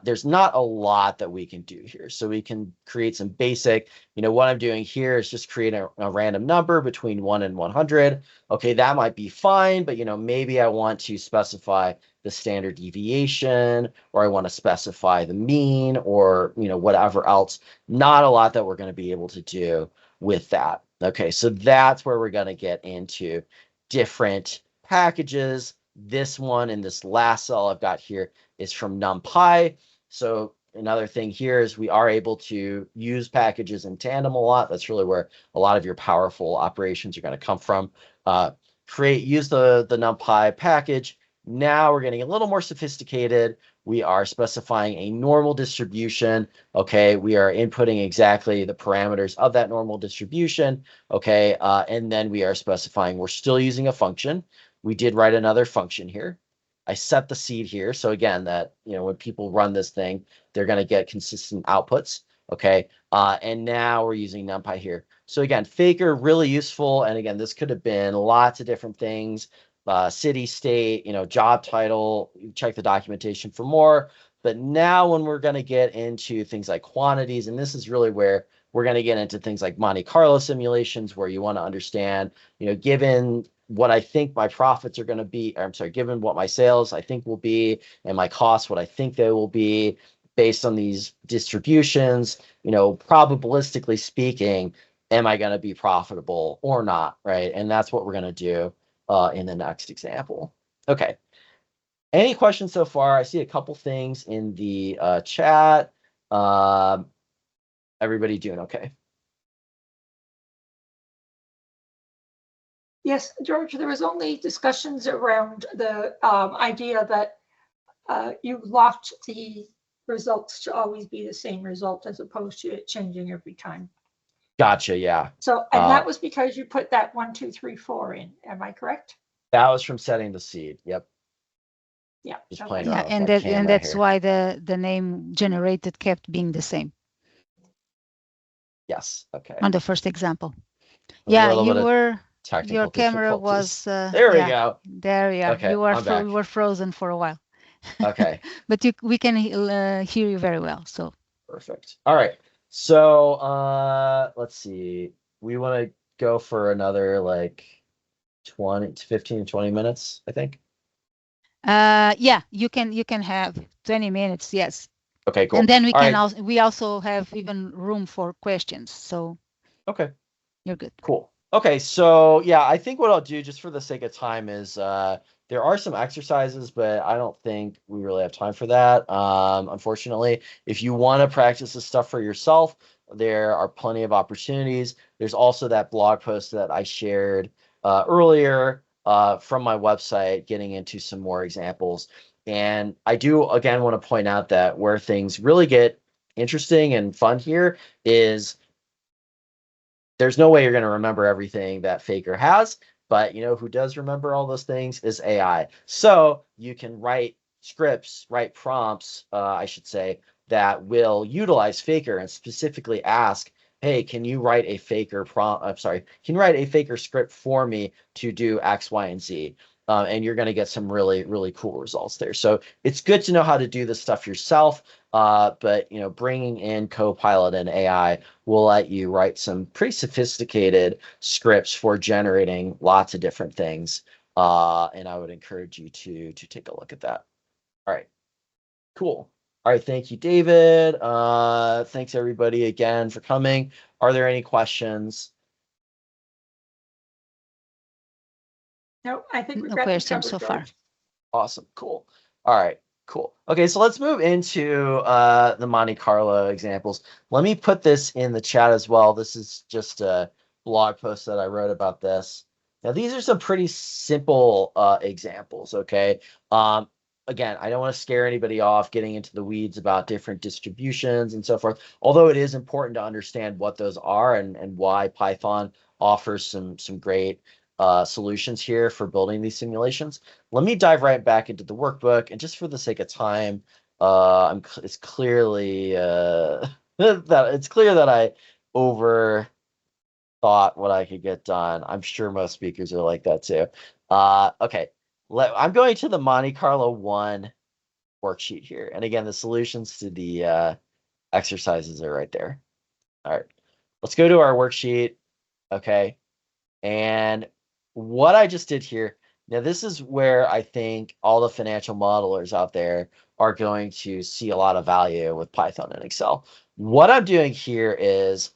There's not a lot that we can do here. So we can create some basic, you know, what I'm doing here is just create a random number between 1 and 100. Okay, that might be fine, but, you know, maybe I want to specify the standard deviation, or I want to specify the mean, or, you know, whatever else. Not a lot that we're going to be able to do with that. Okay, so that's where we're going to get into different packages. This one in this last cell I've got here is from NumPy. So another thing here is we are able to use packages in tandem a lot. That's really where a lot of your powerful operations are going to come from. Use the NumPy package. Now we're getting a little more sophisticated. We are specifying a normal distribution. Okay, we are inputting exactly the parameters of that normal distribution. Okay, and then we are specifying we're still using a function. We did write another function here. I set the seed here. So again, that, you know, when people run this thing, they're going to get consistent outputs. Okay, and now we're using NumPy here. So again, Faker, really useful. And again, this could have been lots of different things. City, state, you know, job title, check the documentation for more. But now when we're going to get into things like quantities, and this is really where we're going to get into things like Monte Carlo simulations, where you want to understand, you know, given what I think my profits are going to be, or I'm sorry, given what my sales I think will be, and my costs, what I think they will be, based on these distributions, you know, probabilistically speaking, am I going to be profitable or not, right? And that's what we're going to do in the next example. Okay. Any questions so far? I see a couple things in the chat. Everybody doing okay? Yes, George, there was only discussions around the idea that you locked the results to always be the same result as opposed to it changing every time. Gotcha, yeah. So, and that was because you put that 1, 2, 3, 4 in, am I correct? That was from setting the seed, yep. Yeah. Just playing Yeah, around and that's why the name generated kept being the same. Yes, okay. On the first example. Yeah, you were, your camera was, there we go. There we are. Okay, you were frozen for a while. Okay. But we can hear you very well, so. Perfect. All right. So let's see. We want to go for another like 15 to 20 minutes, I think. Yeah, you can have 20 minutes, yes. Okay, cool. And then we also have even room for questions. So okay. You're good. Cool. Okay, so yeah, I think what I'll do just for the sake of time is there are some exercises, but I don't think we really have time for that. Unfortunately, if you want to practice this stuff for yourself, there are plenty of opportunities. There's also that blog post that I shared earlier from my website, getting into some more examples. And I do, again, want to point out that where things really get interesting and fun here is there's no way you're going to remember everything that Faker has, but you know who does remember all those things is AI. So you can write scripts, write prompts, I should say, that will utilize Faker and specifically ask, hey, can you write a Faker prompt? I'm sorry, can you write a Faker script for me to do X, Y, and Z? And you're going to get some really, really cool results there. So it's good to know how to do this stuff yourself. But you know, bringing in Copilot and AI will let you write some pretty sophisticated scripts for generating lots of different things. And I would encourage you to take a look at that. All right, cool. All right, thank you, David. Thanks everybody again for coming. Are there any questions? No, I think we've No got this questions covered, so far. George. Awesome, cool. All right, cool. Okay, so let's move into the Monte Carlo examples. Let me put this in the chat as well. This is just a blog post that I wrote about this. Now, these are some pretty simple examples, okay? Again, I don't want to scare anybody off getting into the weeds about different distributions and so forth, although it is important to understand what those are and why Python offers some great solutions here for building these simulations. Let me dive right back into the workbook, and just for the sake of time, it's clearly it's clear that I overthought what I could get done. I'm sure most speakers are like that too. Okay, I'm going to the Monte Carlo 1 worksheet here, and again, the solutions to the exercises are right there. All right, let's go to our worksheet. Okay, and what I just did here, now this is where I think all the financial modelers out there are going to see a lot of value with Python and Excel. What I'm doing here is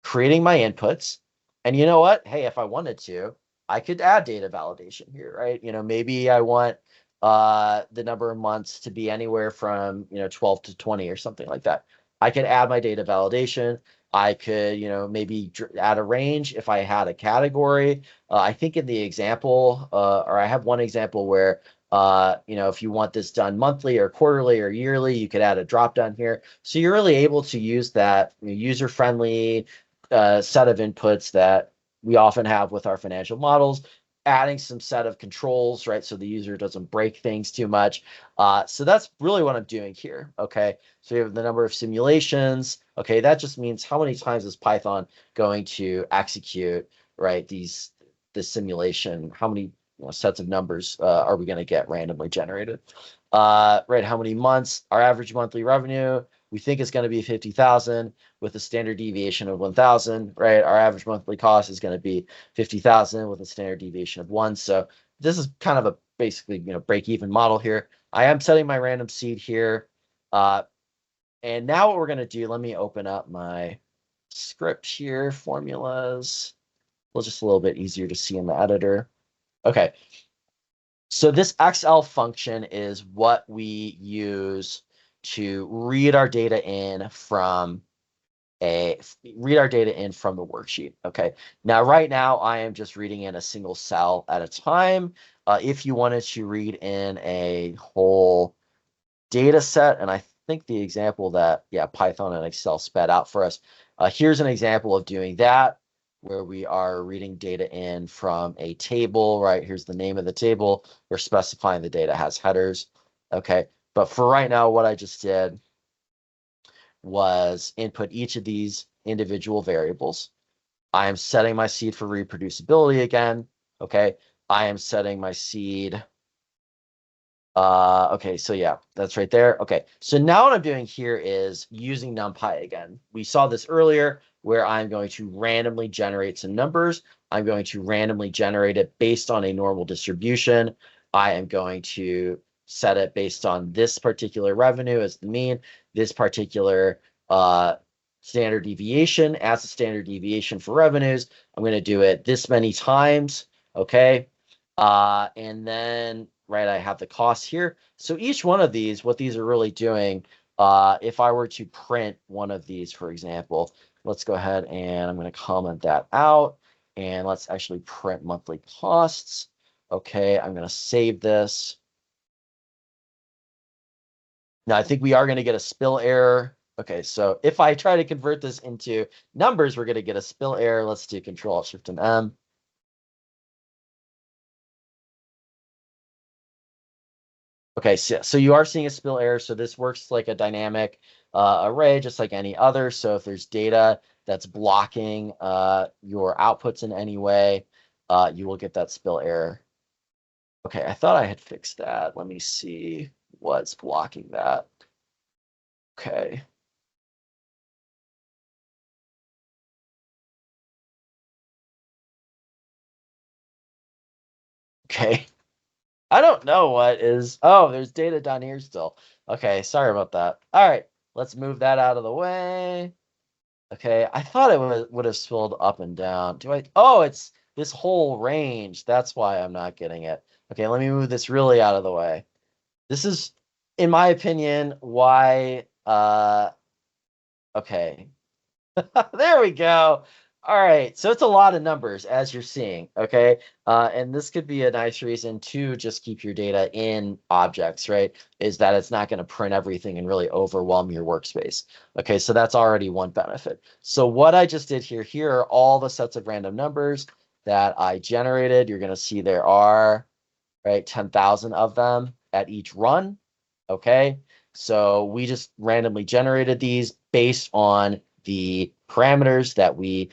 creating my inputs. And you know what? Hey, if I wanted to, I could add data validation here, right? You know, maybe I want the number of months to be anywhere from, 12 to 20 or something like that. I could add my data validation. I could, maybe add a range if I had a category. I think in the example, or I have one example where, if you want this done monthly or quarterly or yearly, you could add a drop down here. So you're really able to use that user-friendly set of inputs that we often have with our financial models, adding some set of controls, right? So the user doesn't break things too much. So that's really what I'm doing here, okay? So you have the number of simulations, okay? That just means how many times is Python going to execute, right, this simulation? How many sets of numbers are we going to get randomly generated? Right, how many months? Our average monthly revenue, we think is going to be 50,000 with a standard deviation of 1,000, right? Our average monthly cost is going to be 50,000 with a standard deviation of 1. So this is kind of a basically, break-even model here. I am setting my random seed here. And now what we're going to do, let me open up my script here, formulas. Well, just a little bit easier to see in the editor. Okay. So this XL function is what we use to read our data in from the worksheet. Okay. Now, right now, I am just reading in a single cell at a time. If you wanted to read in a whole data set, and I think the example that, Python and Excel sped out for us, here's an example of doing that, where we are reading data in from a table, right? Here's the name of the table. We're specifying the data has headers. Okay. But for right now, what I just did was input each of these individual variables. I am setting my seed for reproducibility again. Okay. I am setting my seed. Okay, so yeah, that's right there. Okay, so now what I'm doing here is using NumPy again. We saw this earlier where I'm going to randomly generate some numbers. I'm going to randomly generate it based on a normal distribution. I am going to set it based on this particular revenue as the mean, this particular standard deviation as a standard deviation for revenues. I'm going to do it this many times, okay? And then, right, I have the cost here. So each one of these, what these are really doing, if I were to print one of these, for example, let's go ahead and I'm going to comment that out. And let's actually print monthly costs. Okay, I'm going to save this. Now, I think we are going to get a spill error. Okay, so if I try to convert this into numbers, we're going to get a spill error. Let's do Control Shift and M. Okay, so you are seeing a spill error. So this works like a dynamic array, just like any other. So if there's data that's blocking your outputs in any way, you will get that spill error. Okay, I thought I had fixed that. Let me see what's blocking that. Okay. Okay. I don't know what is. Oh, there's data down here still. Okay, sorry about that. All right, let's move that out of the way. Okay, I thought it would have spilled up and down. Do I? Oh, it's this whole range. That's why I'm not getting it. Okay, let me move this really out of the way. This is, in my opinion, why. Okay, there we go. All right, so it's a lot of numbers as you're seeing, okay? And this could be a nice reason to just keep your data in objects, right? Is that it's not going to print everything and really overwhelm your workspace. Okay, so that's already one benefit. So what I just did here are all the sets of random numbers that I generated. You're going to see there are, right, 10,000 of them at each run, okay? So we just randomly generated these based on the parameters that we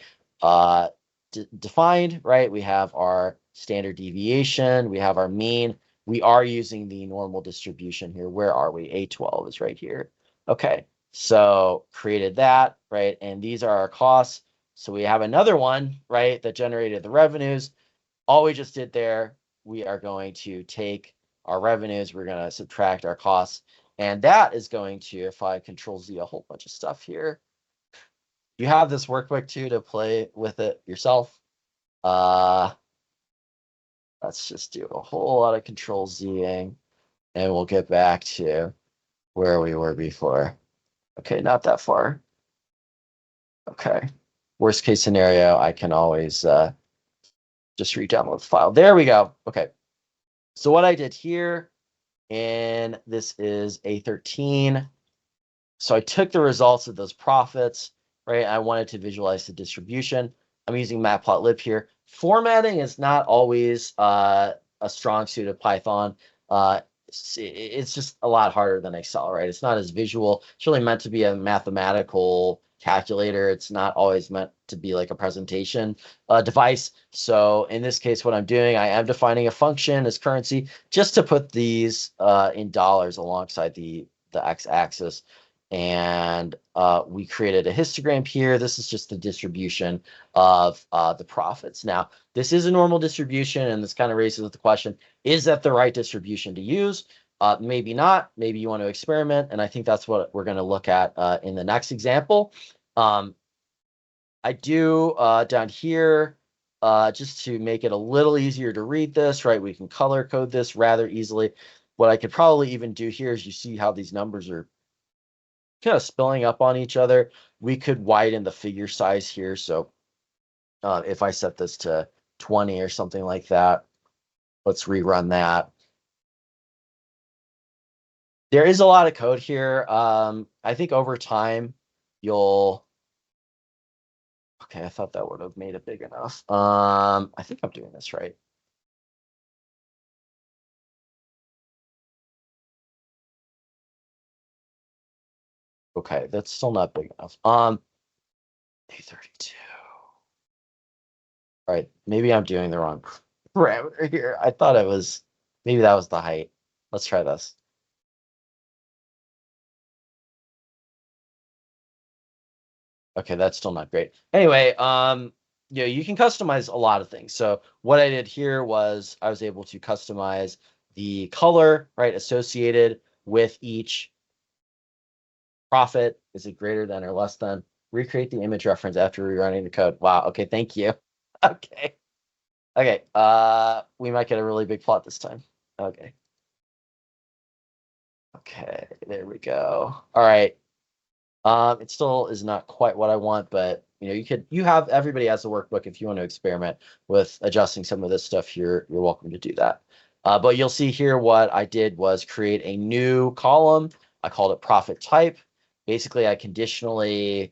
defined, right? We have our standard deviation, we have our mean. We are using the normal distribution here. Where are we? A12 is right here. Okay, so created that, right? And these are our costs. So we have another one, right, that generated the revenues. All we just did there, we are going to take our revenues, we're going to subtract our costs, and that is going to, if I Control Z a whole bunch of stuff here, you have this workbook too to play with it yourself. Let's just do a whole lot of Control Zing, and we'll get back to where we were before. Okay, not that far. Okay, worst case scenario, I can always just re-download the file. There we go. Okay, so what I did here, and this is A13. So I took the results of those profits, right? I wanted to visualize the distribution. I'm using matplotlib here. Formatting is not always a strong suit of Python. It's just a lot harder than Excel, right? It's not as visual. It's really meant to be a mathematical calculator. It's not always meant to be like a presentation device. So in this case, what I'm doing, I am defining a function as currency just to put these in dollars alongside the x-axis. And we created a histogram here. This is just the distribution of the profits. Now, this is a normal distribution, and this kind of raises the question, is that the right distribution to use? Maybe not. Maybe you want to experiment, and I think that's what we're going to look at in the next example. I do down here, just to make it a little easier to read this, right? We can color code this rather easily. What I could probably even do here is you see how these numbers are kind of spilling up on each other. We could widen the figure size here. So if I set this to 20 or something like that, let's rerun that. There is a lot of code here. I think over time you'll, okay, I thought that would have made it big enough. I think I'm doing this right. Okay, that's still not big enough. A32. All right, maybe I'm doing the wrong parameter here. I thought it was, maybe that was the height. Let's try this. Okay, that's still not great. Anyway, you can customize a lot of things. So what I did here was I was able to customize the color, right, associated with each profit. Is it greater than or less than? Recreate the image reference after rerunning the code. Wow. Okay, thank you. Okay. Okay. We might get a really big plot this time. Okay. Okay, there we go. All right. It still is not quite what I want, but you have everybody has the workbook if you want to experiment with adjusting some of this stuff. You're welcome to do that. But you'll see here what I did was create a new column. I called it profit type. basically I conditionally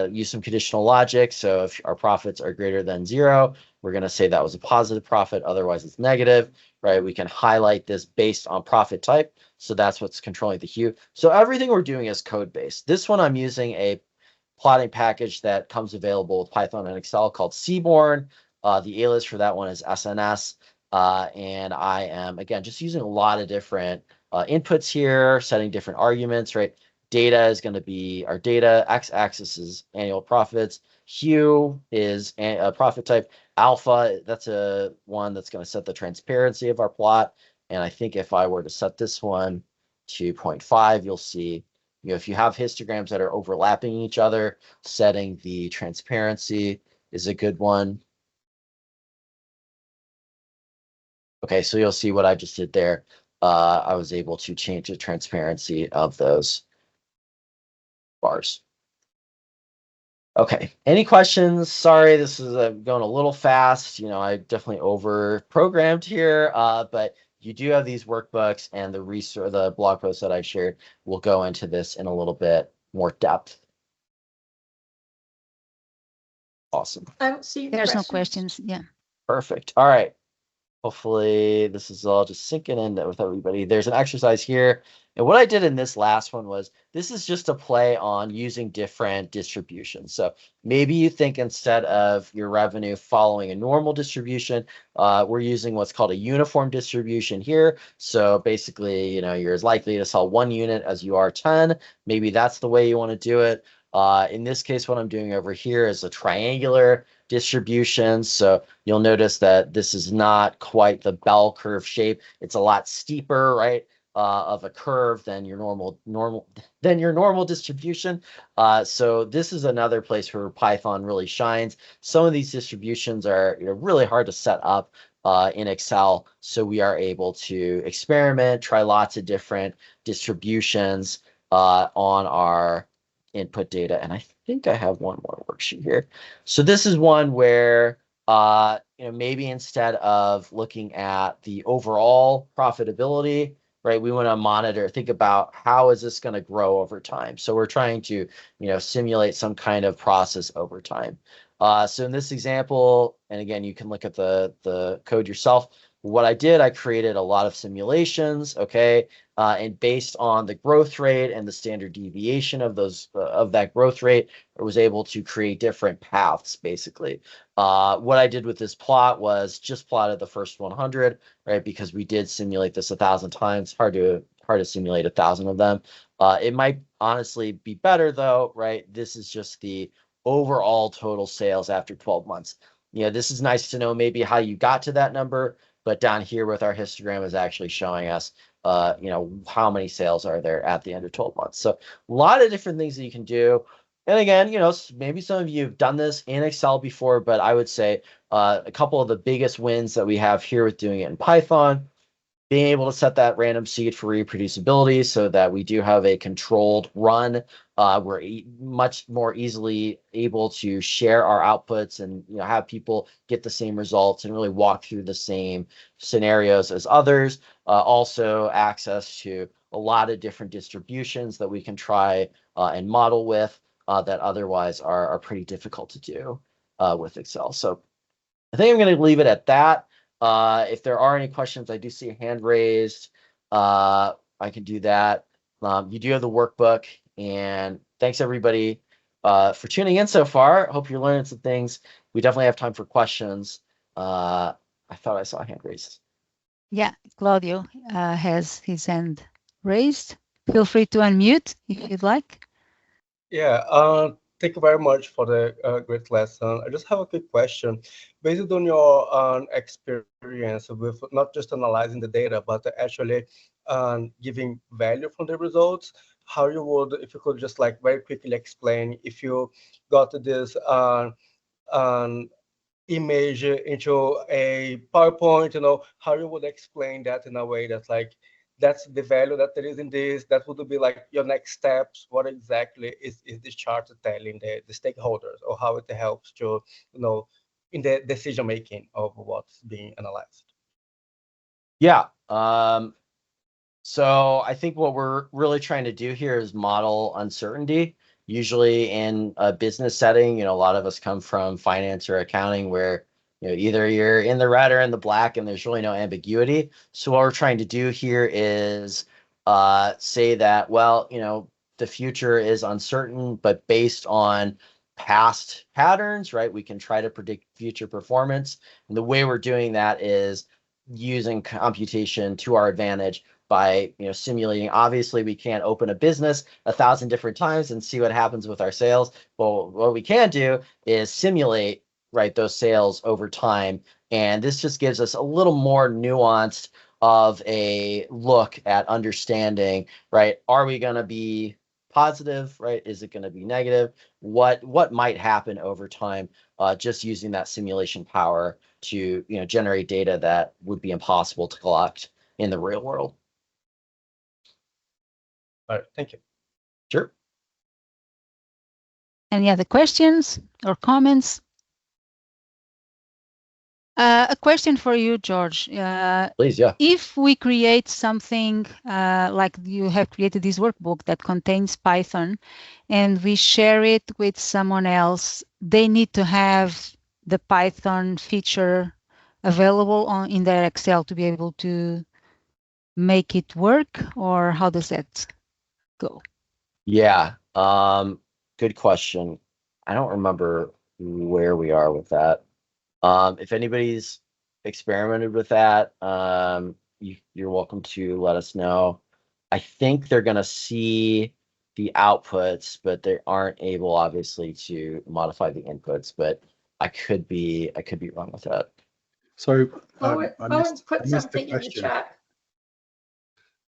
use some conditional logic. So if our profits are greater than 0, we're going to say that was a positive profit. Otherwise, it's negative, right? We can highlight this based on profit type. So that's what's controlling the hue. So everything we're doing is code-based. This one, I'm using a plotting package that comes available with Python and Excel called Seaborn. The alias for that one is SNS. And I am, again, just using a lot of different inputs here, setting different arguments, right? Data is going to be our data. X-axis is annual profits. Hue is a profit type. Alpha, that's a one that's going to set the transparency of our plot. And I think if I were to set this one to 0.5, you'll see, if you have histograms that are overlapping each other, setting the transparency is a good one. Okay, so you'll see what I just did there. I was able to change the transparency of those bars. Okay, any questions? Sorry, this is going a little fast. I definitely over programmed here, but you do have these workbooks, and the blog post that I shared will go into this in a little bit more depth. Awesome. I don't see any There's no questions. questions. Yeah. Perfect. All right. Hopefully this is all just sinking in with everybody. There's an exercise here. And what I did in this last one was, this is just a play on using different distributions. So maybe you think instead of your revenue following a normal distribution, we're using what's called a uniform distribution here. So basically, you're as likely to sell 1 unit as you are 10. Maybe that's the way you want to do it. In this case, what I'm doing over here is a triangular distribution. So you'll notice that this is not quite the bell curve shape. It's a lot steeper, right, of a curve than your normal distribution. So this is another place where Python really shines. Some of these distributions are really hard to set up in Excel. So we are able to experiment, try lots of different distributions on our input data. And I think I have one more worksheet here. So this is one where maybe instead of looking at the overall profitability, right, we want to think about how is this going to grow over time. So we're trying to simulate some kind of process over time. So in this example, and again, you can look at the code yourself. What I did, I created a lot of simulations, okay, and based on the growth rate and the standard deviation of that growth rate, I was able to create different paths, basically. What I did with this plot was just plotted the first 100, right, because we did simulate this 1,000 times. Hard to simulate 1,000 of them. It might honestly be better, though, right? This is just the overall total sales after 12 months. This is nice to know maybe how you got to that number, but down here with our histogram is actually showing us, how many sales are there at the end of 12 months. So a lot of different things that you can do. And again, maybe some of you have done this in Excel before, but I would say a couple of the biggest wins that we have here with doing it in Python, being able to set that random seed for reproducibility so that we do have a controlled run. We're much more easily able to share our outputs and have people get the same results and really walk through the same scenarios as others. Also access to a lot of different distributions that we can try and model with that otherwise are pretty difficult to do with Excel. So I think I'm going to leave it at that. If there are any questions, I do see a hand raised. I can do that. You do have the workbook, and thanks everybody for tuning in so far. Hope you're learning some things. We definitely have time for questions. I thought I saw a hand raised. Yeah, Claudio has his hand raised. Feel free to unmute if you'd like. Yeah, thank you very much for the great lesson. I just have a quick question. Based on your experience with not just analyzing the data, but actually giving value from the results, how you would, if you could just like very quickly explain if you got this image into a PowerPoint, how you would explain that in a way that's like, that's the value that there is in this, that would be like your next steps. What exactly is this chart telling the stakeholders, or how it helps to, in the decision making of what's being analyzed? Yeah. So I think what we're really trying to do here is model uncertainty. Usually in a business setting, a lot of us come from finance or accounting where, either you're in the red or in the black and there's really no ambiguity. So what we're trying to do here is say that, well, the future is uncertain, but based on past patterns, right? We can try to predict future performance. And the way we're doing that is using computation to our advantage by simulating. Obviously, we can't open a business 1,000 different times and see what happens with our sales. But what we can do is simulate, right, those sales over time. And this just gives us a little more nuanced of a look at understanding, right? Are we going to be positive, right? Is it going to be negative? What might happen over time just using that simulation power to generate data that would be impossible to collect in the real world. All right, thank you. Sure. Any other questions or comments? A question for you, George. Please, yeah. If we create something like you have created this workbook that contains Python and we share it with someone else, they need to have the Python feature available in their Excel to be able to make it work, or how does that go? Yeah, good question. I don't remember where we are with that. If anybody's experimented with that, you're welcome to let us know. I think they're going to see the outputs, but they aren't able, obviously, to modify the inputs. But I could be wrong with that. So Owen's put I missed the something in the question. chat.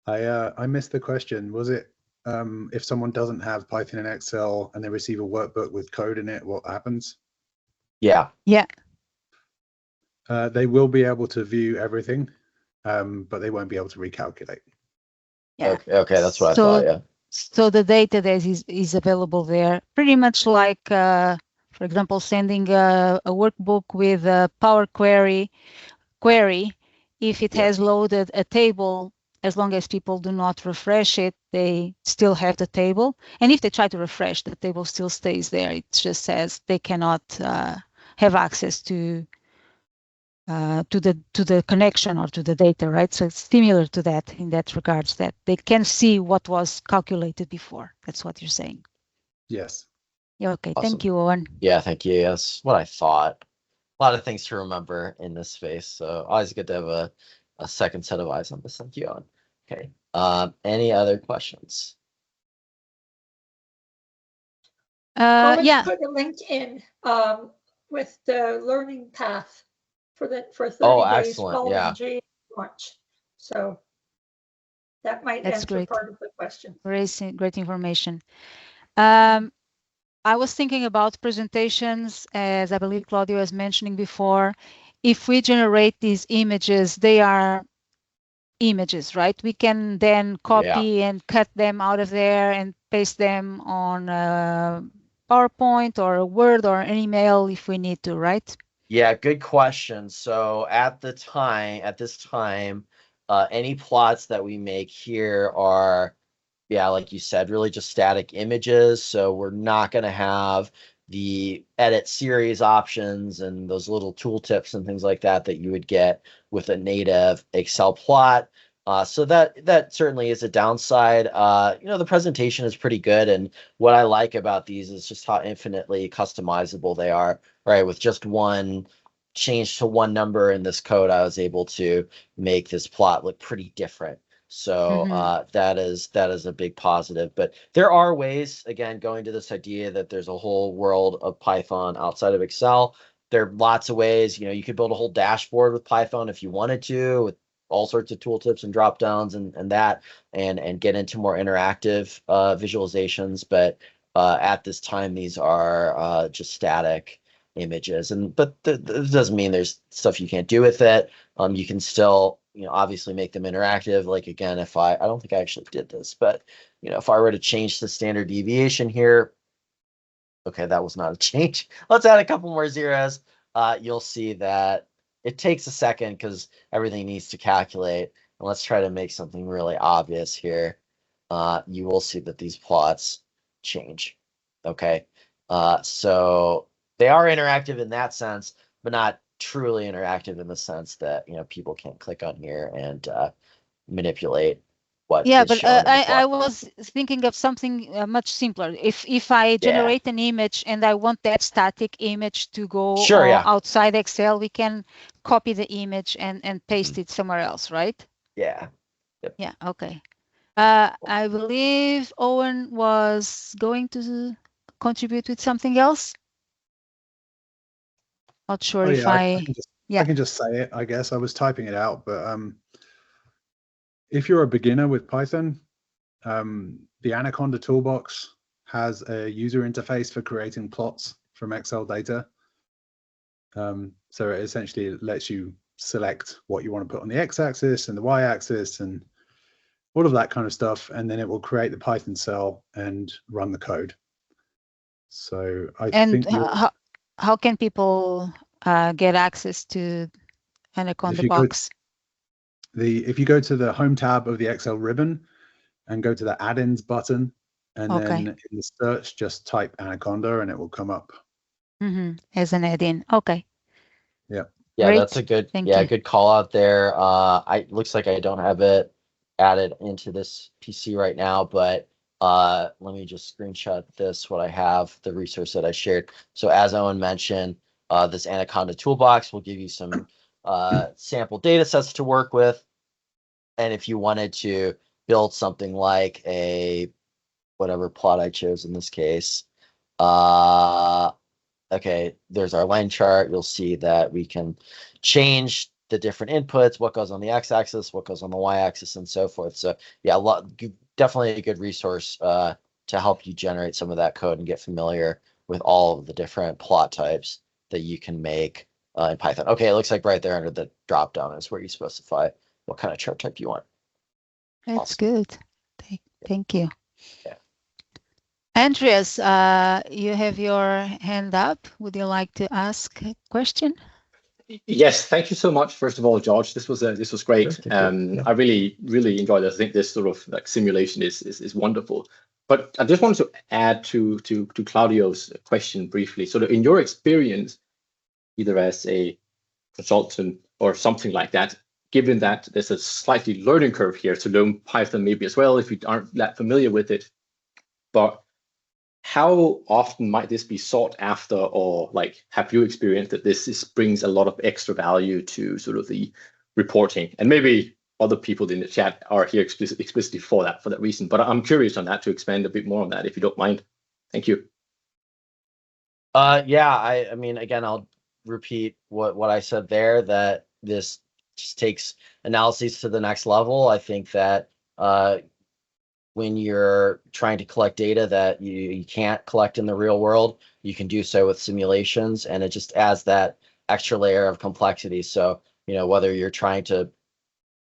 I missed the question. Was it if someone doesn't have Python and Excel and they receive a workbook with code in it, what happens? Yeah. Yeah. They will be able to view everything, but they won't be able to recalculate. Yeah. Okay, that's what I thought. Yeah. So the data that is available there, pretty much like, for example, sending a workbook with a Power Query. If it has loaded a table, as long as people do not refresh it, they still have the table. And if they try to refresh, the table still stays there. It just says they cannot have access to the connection or to the data, right? So it's similar to that in that regards, that they can see what was calculated before. That's what you're saying. Yes. Yeah, okay. Awesome. Thank you, Owen. Yeah, thank you. That's what I thought. A lot of things to remember in this space. So always good to have a second set of eyes on this. Thank you, Owen. Okay. Any other questions? Owen's Yeah. put a link in with the learning path for 30 Oh, days excellent. following Yeah. J launch. So that might That's answer great. part of the question. Great information. I was thinking about presentations, as I believe Claudio was mentioning before. If we generate these images, they are images, right? We can then copy and cut them out of there and paste them on PowerPoint or a Word or an email if we need to, right? Yeah, good question. So at this time, any plots that we make here are, like you said, really just static images. So we're not going to have the edit series options and those little tooltips and things like that you would get with a native Excel plot. So that certainly is a downside. The presentation is pretty good, and what I like about these is just how infinitely customizable they are. Right, with just one change to one number in this code, I was able to make this plot look pretty different. So that is a big positive. But there are ways, again, going to this idea that there's a whole world of Python outside of Excel. There are lots of ways. You could build a whole dashboard with Python if you wanted to, with all sorts of tooltips and drop downs and get into more interactive visualizations. But at this time, these are just static images, but this doesn't mean there's stuff you can't do with it. You can still obviously make them interactive. Like, again, if I don't think I actually did this, but if I were to change the standard deviation here, okay, that was not a change. Let's add a couple more zeros. You'll see that it takes a second because everything needs to calculate. and let's try to make something really obvious here, you will see that these plots change. Okay, so they are interactive in that sense, but not truly interactive in the sense that people can't click on here and manipulate what Yeah, is but shown in the I plot. was thinking of something much simpler. If I generate an image and I want that static image to go Sure, yeah. outside Excel, we can copy the image and paste it somewhere else, right? Yeah. Yeah, okay. I believe Owen was going to contribute with something else. Not sure Oh if yeah, yeah. I can just say it, I guess. I was typing it out, but if you're a beginner with Python, the Anaconda toolbox has a user interface for creating plots from Excel data. So it essentially lets you select what you want to put on the x-axis and the y-axis and all of that kind of stuff, and then it will create the Python cell and run the code. So I think how can people get access to Anaconda box? If you go to the home tab of the Excel ribbon and go to the add-ins button, and then in the search just type Anaconda and it will come up. As an add-in. Okay. Yeah. Yeah, Great. that's a good Thank you. good call out there. Looks like I don't have it added into this PC right now, but let me just screenshot this, what I have, the resource that I shared. So as Owen mentioned, this Anaconda toolbox will give you some sample data sets to work with. And if you wanted to build something like a whatever plot I chose in this case, okay, there's our line chart. You'll see that we can change the different inputs, what goes on the x-axis, what goes on the y-axis, and so forth. So yeah, definitely a good resource to help you generate some of that code and get familiar with all of the different plot types that you can make in Python. Okay, it looks like right there under the drop-down is where you specify what kind of chart type you want. That's Awesome. good. Thank you. Yeah. Andreas, you have your hand up. Would you like to ask a question? Yes, thank you so much. First of all, George, this was great. Sure, I really enjoyed it. I think this sort of like simulation is wonderful. But I just wanted to add to Claudio's question briefly. So in your experience, either as a consultant or something like that, given that there's a slightly learning curve here to learn Python maybe as well if you aren't that familiar with it, but how often might this be sought after, or like have you experienced that this brings a lot of extra value to sort of the reporting? And maybe other people in the chat are here explicitly for that reason, but I'm curious on that, to expand a bit more on that if you don't mind. Thank you. Yeah, I mean, again, I'll repeat what I said there, that this just takes analyses to the next level. I think that when you're trying to collect data that you can't collect in the real world, you can do so with simulations, and it just adds that extra layer of complexity. So, whether you're trying to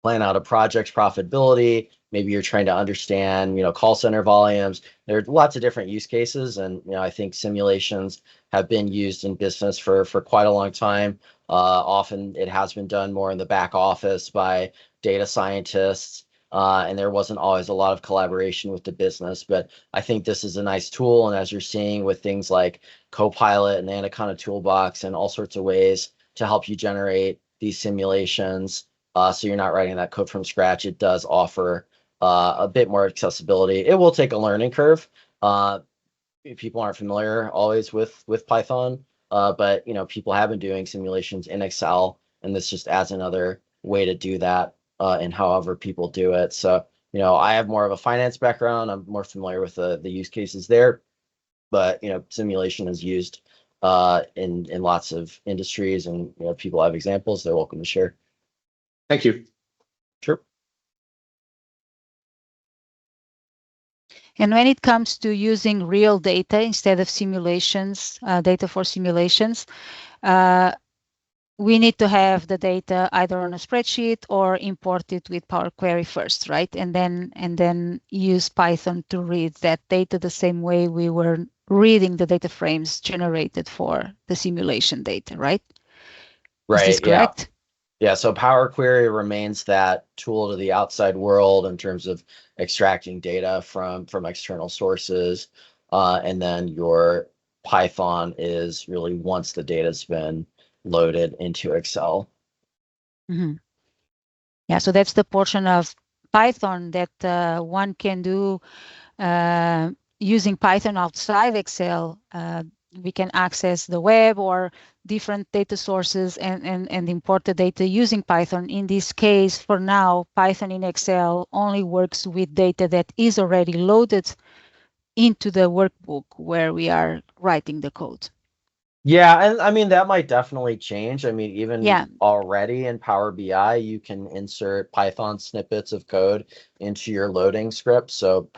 plan out a project's profitability, maybe you're trying to understand, call center volumes. There are lots of different use cases, and I think simulations have been used in business for quite a long time. Often it has been done more in the back office by data scientists, and there wasn't always a lot of collaboration with the business. But I think this is a nice tool, and as you're seeing with things like Copilot and the Anaconda toolbox and all sorts of ways to help you generate these simulations, so you're not writing that code from scratch, it does offer a bit more accessibility. It will take a learning curve. People aren't familiar always with Python, but people have been doing simulations in Excel, and this just adds another way to do that, and however people do it. So I have more of a finance background. I'm more familiar with the use cases there, but simulation is used in lots of industries, and people have examples they're welcome to share. Thank you. Sure. And when it comes to using real data instead of simulations, data for simulations, we need to have the data either on a spreadsheet or import it with Power Query first, right? And then use Python to read that data the same way we were reading the data frames generated for the simulation data, right? Right. Is this correct? Yeah, so Power Query remains that tool to the outside world in terms of extracting data from external sources. And then your Python is really once the data's been loaded into Excel. Mm-hmm. Yeah, so that's the portion of Python that one can do using Python outside Excel. We can access the web or different data sources and import the data using Python. In this case, for now, Python in Excel only works with data that is already loaded into the workbook where we are writing the code. Yeah, and I mean that might definitely change. I mean, even Yeah. already in Power BI, you can insert Python snippets of code into your loading script. So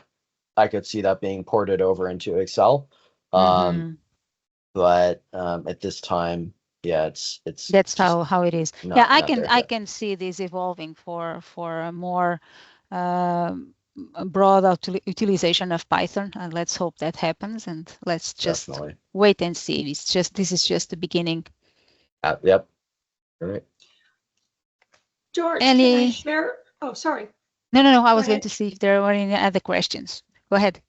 I could see that being ported over into Excel. But at this time, yeah, it's that's how it is. Not, yeah, not I can see this evolving for a more broad utilization of Python, and let's hope that happens. And let's just wait and see. This is just the beginning. Yep. All right. George, can I share? Oh, sorry. No. I was going to see if there were any other questions. Go ahead.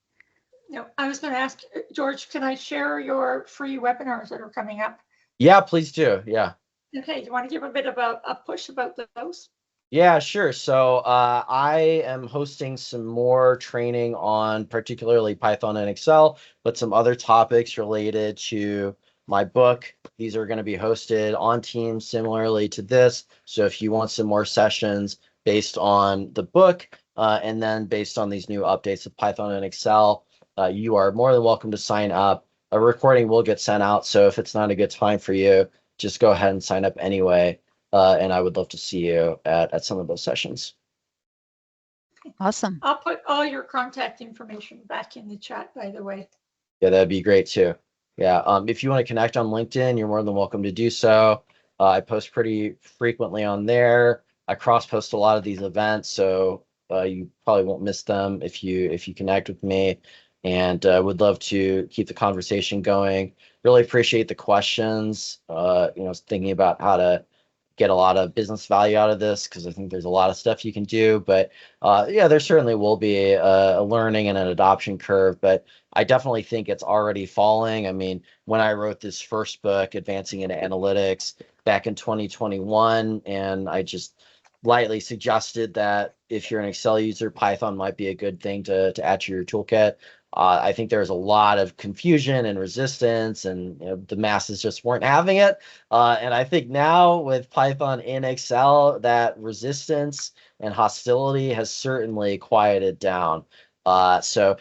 No, I was going to ask, George, can I share your free webinars that are coming up? Yeah, please do. Yeah. Okay. Do you want to give a bit of a push about those? Yeah, sure. So I am hosting some more training on particularly Python and Excel, but some other topics related to my book. These are going to be hosted on Teams similarly to this. So if you want some more sessions based on the book and then based on these new updates of Python and Excel, you are more than welcome to sign up. A recording will get sent out. So if it's not a good time for you, just go ahead and sign up anyway. And I would love to see you at some of those sessions. Awesome. I'll put all your contact information back in the chat, by the way. Yeah, that'd be great too. Yeah, if you want to connect on LinkedIn, you're more than welcome to do so. I post pretty frequently on there. I cross-post a lot of these events, so you probably won't miss them if you connect with me. And would love to keep the conversation going. Really appreciate the questions. Thinking about how to get a lot of business value out of this because I think there's a lot of stuff you can do. But yeah, there certainly will be a learning and an adoption curve, but I definitely think it's already falling. I mean, when I wrote this first book, Advancing into Analytics, back in 2021, and I just lightly suggested that if you're an Excel user, Python might be a good thing to add to your toolkit. I think there's a lot of confusion and resistance, and the masses just weren't having it. And I think now with Python in Excel, that resistance and hostility has certainly quieted down. So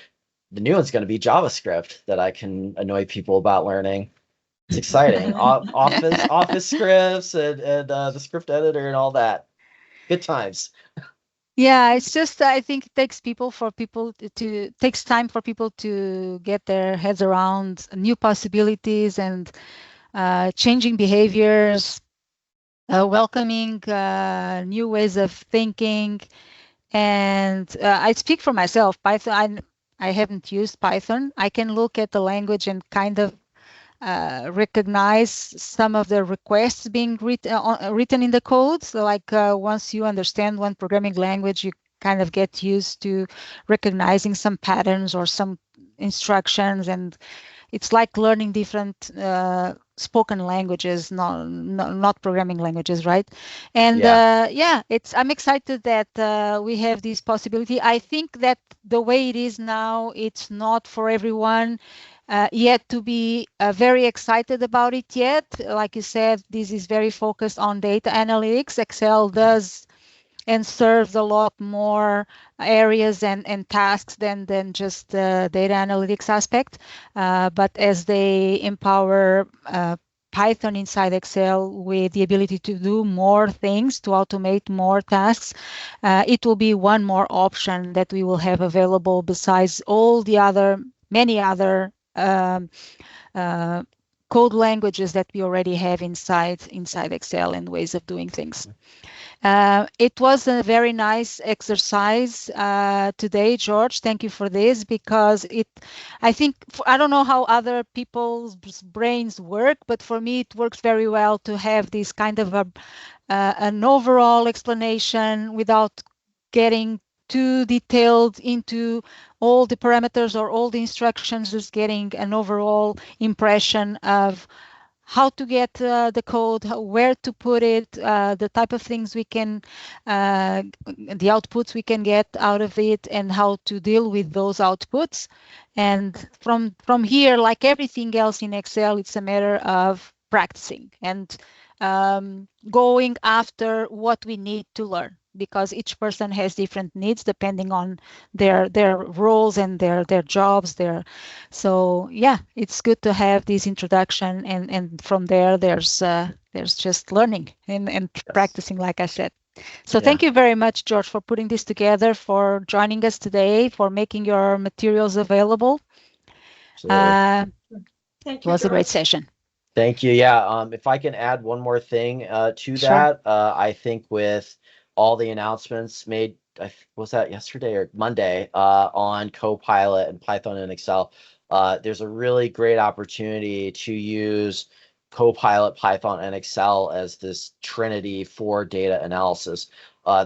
the new one's going to be JavaScript that I can annoy people about learning. It's exciting. Office scripts and the script editor and all that. Good times. Yeah, it's just I think it takes takes time for people to get their heads around new possibilities and changing behaviors, welcoming new ways of thinking. And I speak for myself. Python, I haven't used Python. I can look at the language and kind of recognize some of the requests being written in the code. So like once you understand one programming language, you kind of get used to recognizing some patterns or some instructions, and it's like learning different spoken languages, not programming languages, right? And I'm excited that we have this possibility. I think that the way it is now, it's not for everyone yet to be very excited about it yet. Like you said, this is very focused on data analytics. Excel does and serves a lot more areas and tasks than just the data analytics aspect. But as they empower Python inside Excel with the ability to do more things, to automate more tasks, it will be one more option that we will have available besides all the many other code languages that we already have inside Excel and ways of doing things. It was a very nice exercise today, George. Thank you for this, because I think, I don't know how other people's brains work, but for me it works very well to have this kind of an overall explanation without getting too detailed into all the parameters or all the instructions, just getting an overall impression of how to get the code, where to put it, the type of things we can, the outputs we can get out of it, and how to deal with those outputs. And from here, like everything else in Excel, it's a matter of practicing and going after what we need to learn, because each person has different needs depending on their roles and their jobs. So yeah, it's good to have this introduction, and from there there's just learning and Yes. practicing, like I said. So Yeah. thank you very much, George, for putting this together, for joining us today, for making your materials available. Absolutely. Thank It you, was a great George. session. Thank you. Yeah. If I can add one more thing to Sure. that, I think with all the announcements made, was that yesterday or Monday, on Copilot and Python and Excel, there's a really great opportunity to use Copilot, Python, and Excel as this trinity for data analysis.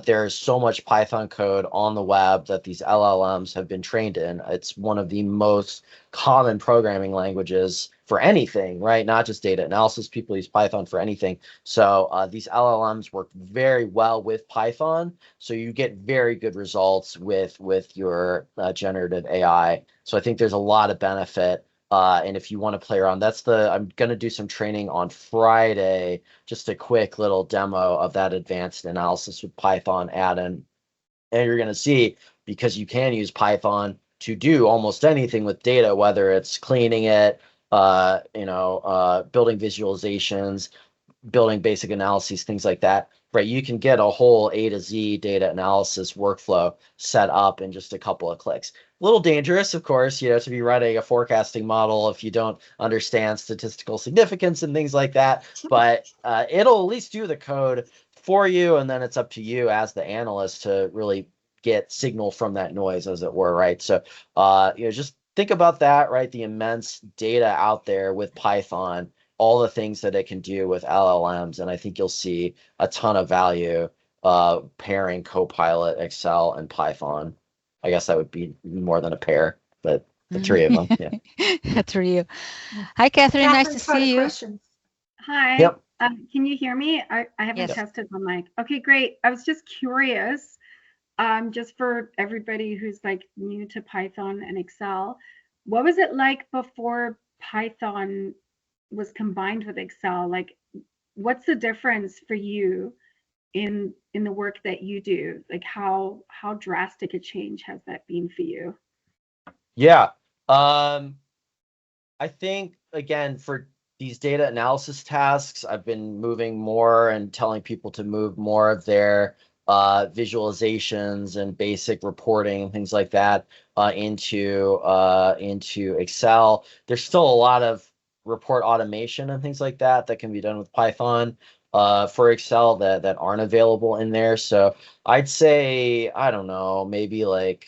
There's so much Python code on the web that these LLMs have been trained in. It's one of the most common programming languages for anything, right? Not just data analysis. People use Python for anything. So these LLMs work very well with Python. So you get very good results with your generative AI. So I think there's a lot of benefit. And if you want to play around, I'm going to do some training on Friday, just a quick little demo of that advanced analysis with Python add-in. And you're going to see, because you can use Python to do almost anything with data, whether it's cleaning it, building visualizations, building basic analyses, things like that, right? You can get a whole A to Z data analysis workflow set up in just a couple of clicks. A little dangerous, of course, to be writing a forecasting model if you don't understand statistical significance and things like that, but it'll at least do the code for you, and then it's up to you as the analyst to really get signal from that noise, as it were, right? So, just think about that, right? The immense data out there with Python, all the things that it can do with LLMs, and I think you'll see a ton of value pairing Copilot, Excel, and Python. I guess that would be more than a pair, but the three of them. Yeah. 3 of you. Hi, Catherine. Nice to Catherine's got a see you. question. Hi. Yep. Can you hear me? I haven't Yes. tested my mic. Okay, great. I was just curious, just for everybody who's like new to Python and Excel, what was it like before Python was combined with Excel? Like, what's the difference for you in the work that you do? Like, how drastic a change has that been for you? Yeah. I think, again, for these data analysis tasks, I've been moving more and telling people to move more of their visualizations and basic reporting and things like that into Excel. There's still a lot of report automation and things like that can be done with Python for Excel that aren't available in there. So I'd say, I don't know, maybe like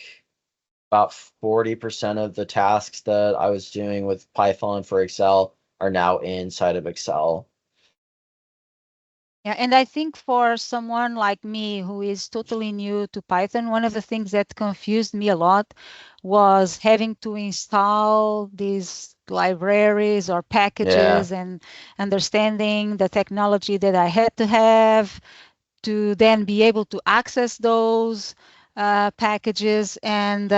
about 40% of the tasks that I was doing with Python for Excel are now inside of Excel. Yeah, and I think for someone like me who is totally new to Python, one of the things that confused me a lot was having to install these libraries or packages and understanding the technology that I had to have to then be able to access those packages. And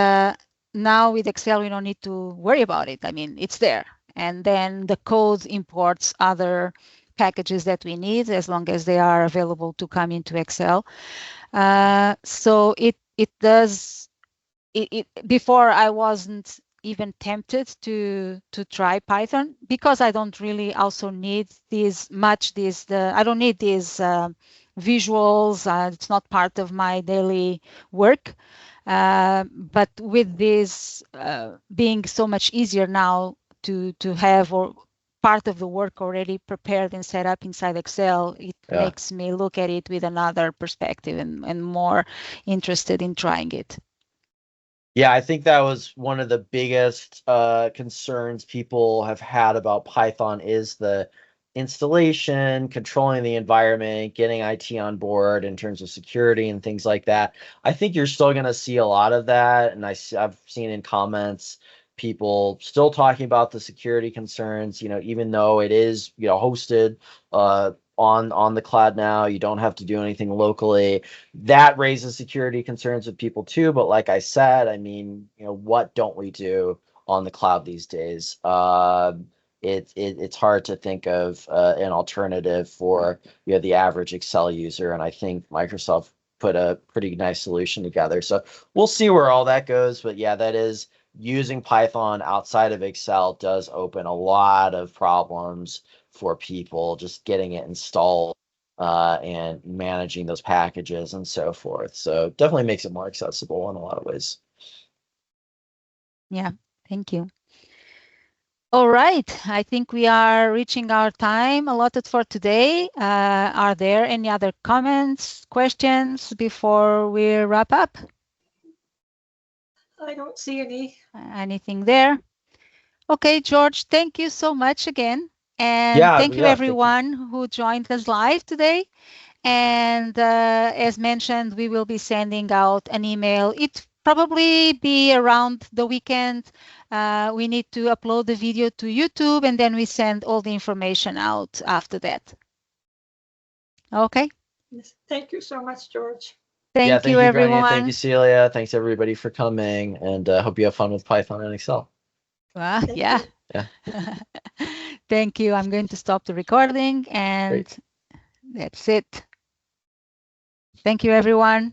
now with Excel, we don't need to worry about it. I mean, it's there. And then the code imports other packages that we need, as long as they are available to come into Excel. So it does. Before I wasn't even tempted to try Python, because I don't really also need I don't need these visuals. It's not part of my daily work. But with this being so much easier now to have or part of the work already prepared and set up inside Excel, it makes me look at it with another perspective and more interested in trying it. Yeah, I think that was one of the biggest concerns people have had about Python is the installation, controlling the environment, getting IT on board in terms of security and things like that. I think you're still going to see a lot of that. And I've seen in comments people still talking about the security concerns, even though it is, hosted on the cloud now, you don't have to do anything locally. That raises security concerns with people too. But like I said, I mean, what don't we do on the cloud these days? It's hard to think of an alternative for the average Excel user, and I think Microsoft put a pretty nice solution together. So we'll see where all that goes. But yeah, that is using Python outside of Excel does open a lot of problems for people, just getting it installed and managing those packages and so forth. So definitely makes it more accessible in a lot of ways. Yeah, thank you. All right, I think we are reaching our time allotted for today. Are there any other comments, questions before we wrap up? I don't see any. Anything there? Okay, George, thank you so much again. And thank you everyone who joined us live today. And as mentioned, we will be sending out an email. It probably be around the weekend. We need to upload the video to YouTube, and then we send all the information out after that. Okay. Yes. Thank you so much, George. Thank you, everyone. Thank you, Celia. Thanks everybody for coming, and hope you have fun with Python and Excel. Yeah. Thank you. I'm going to stop the recording, and that's it. Thank you, everyone.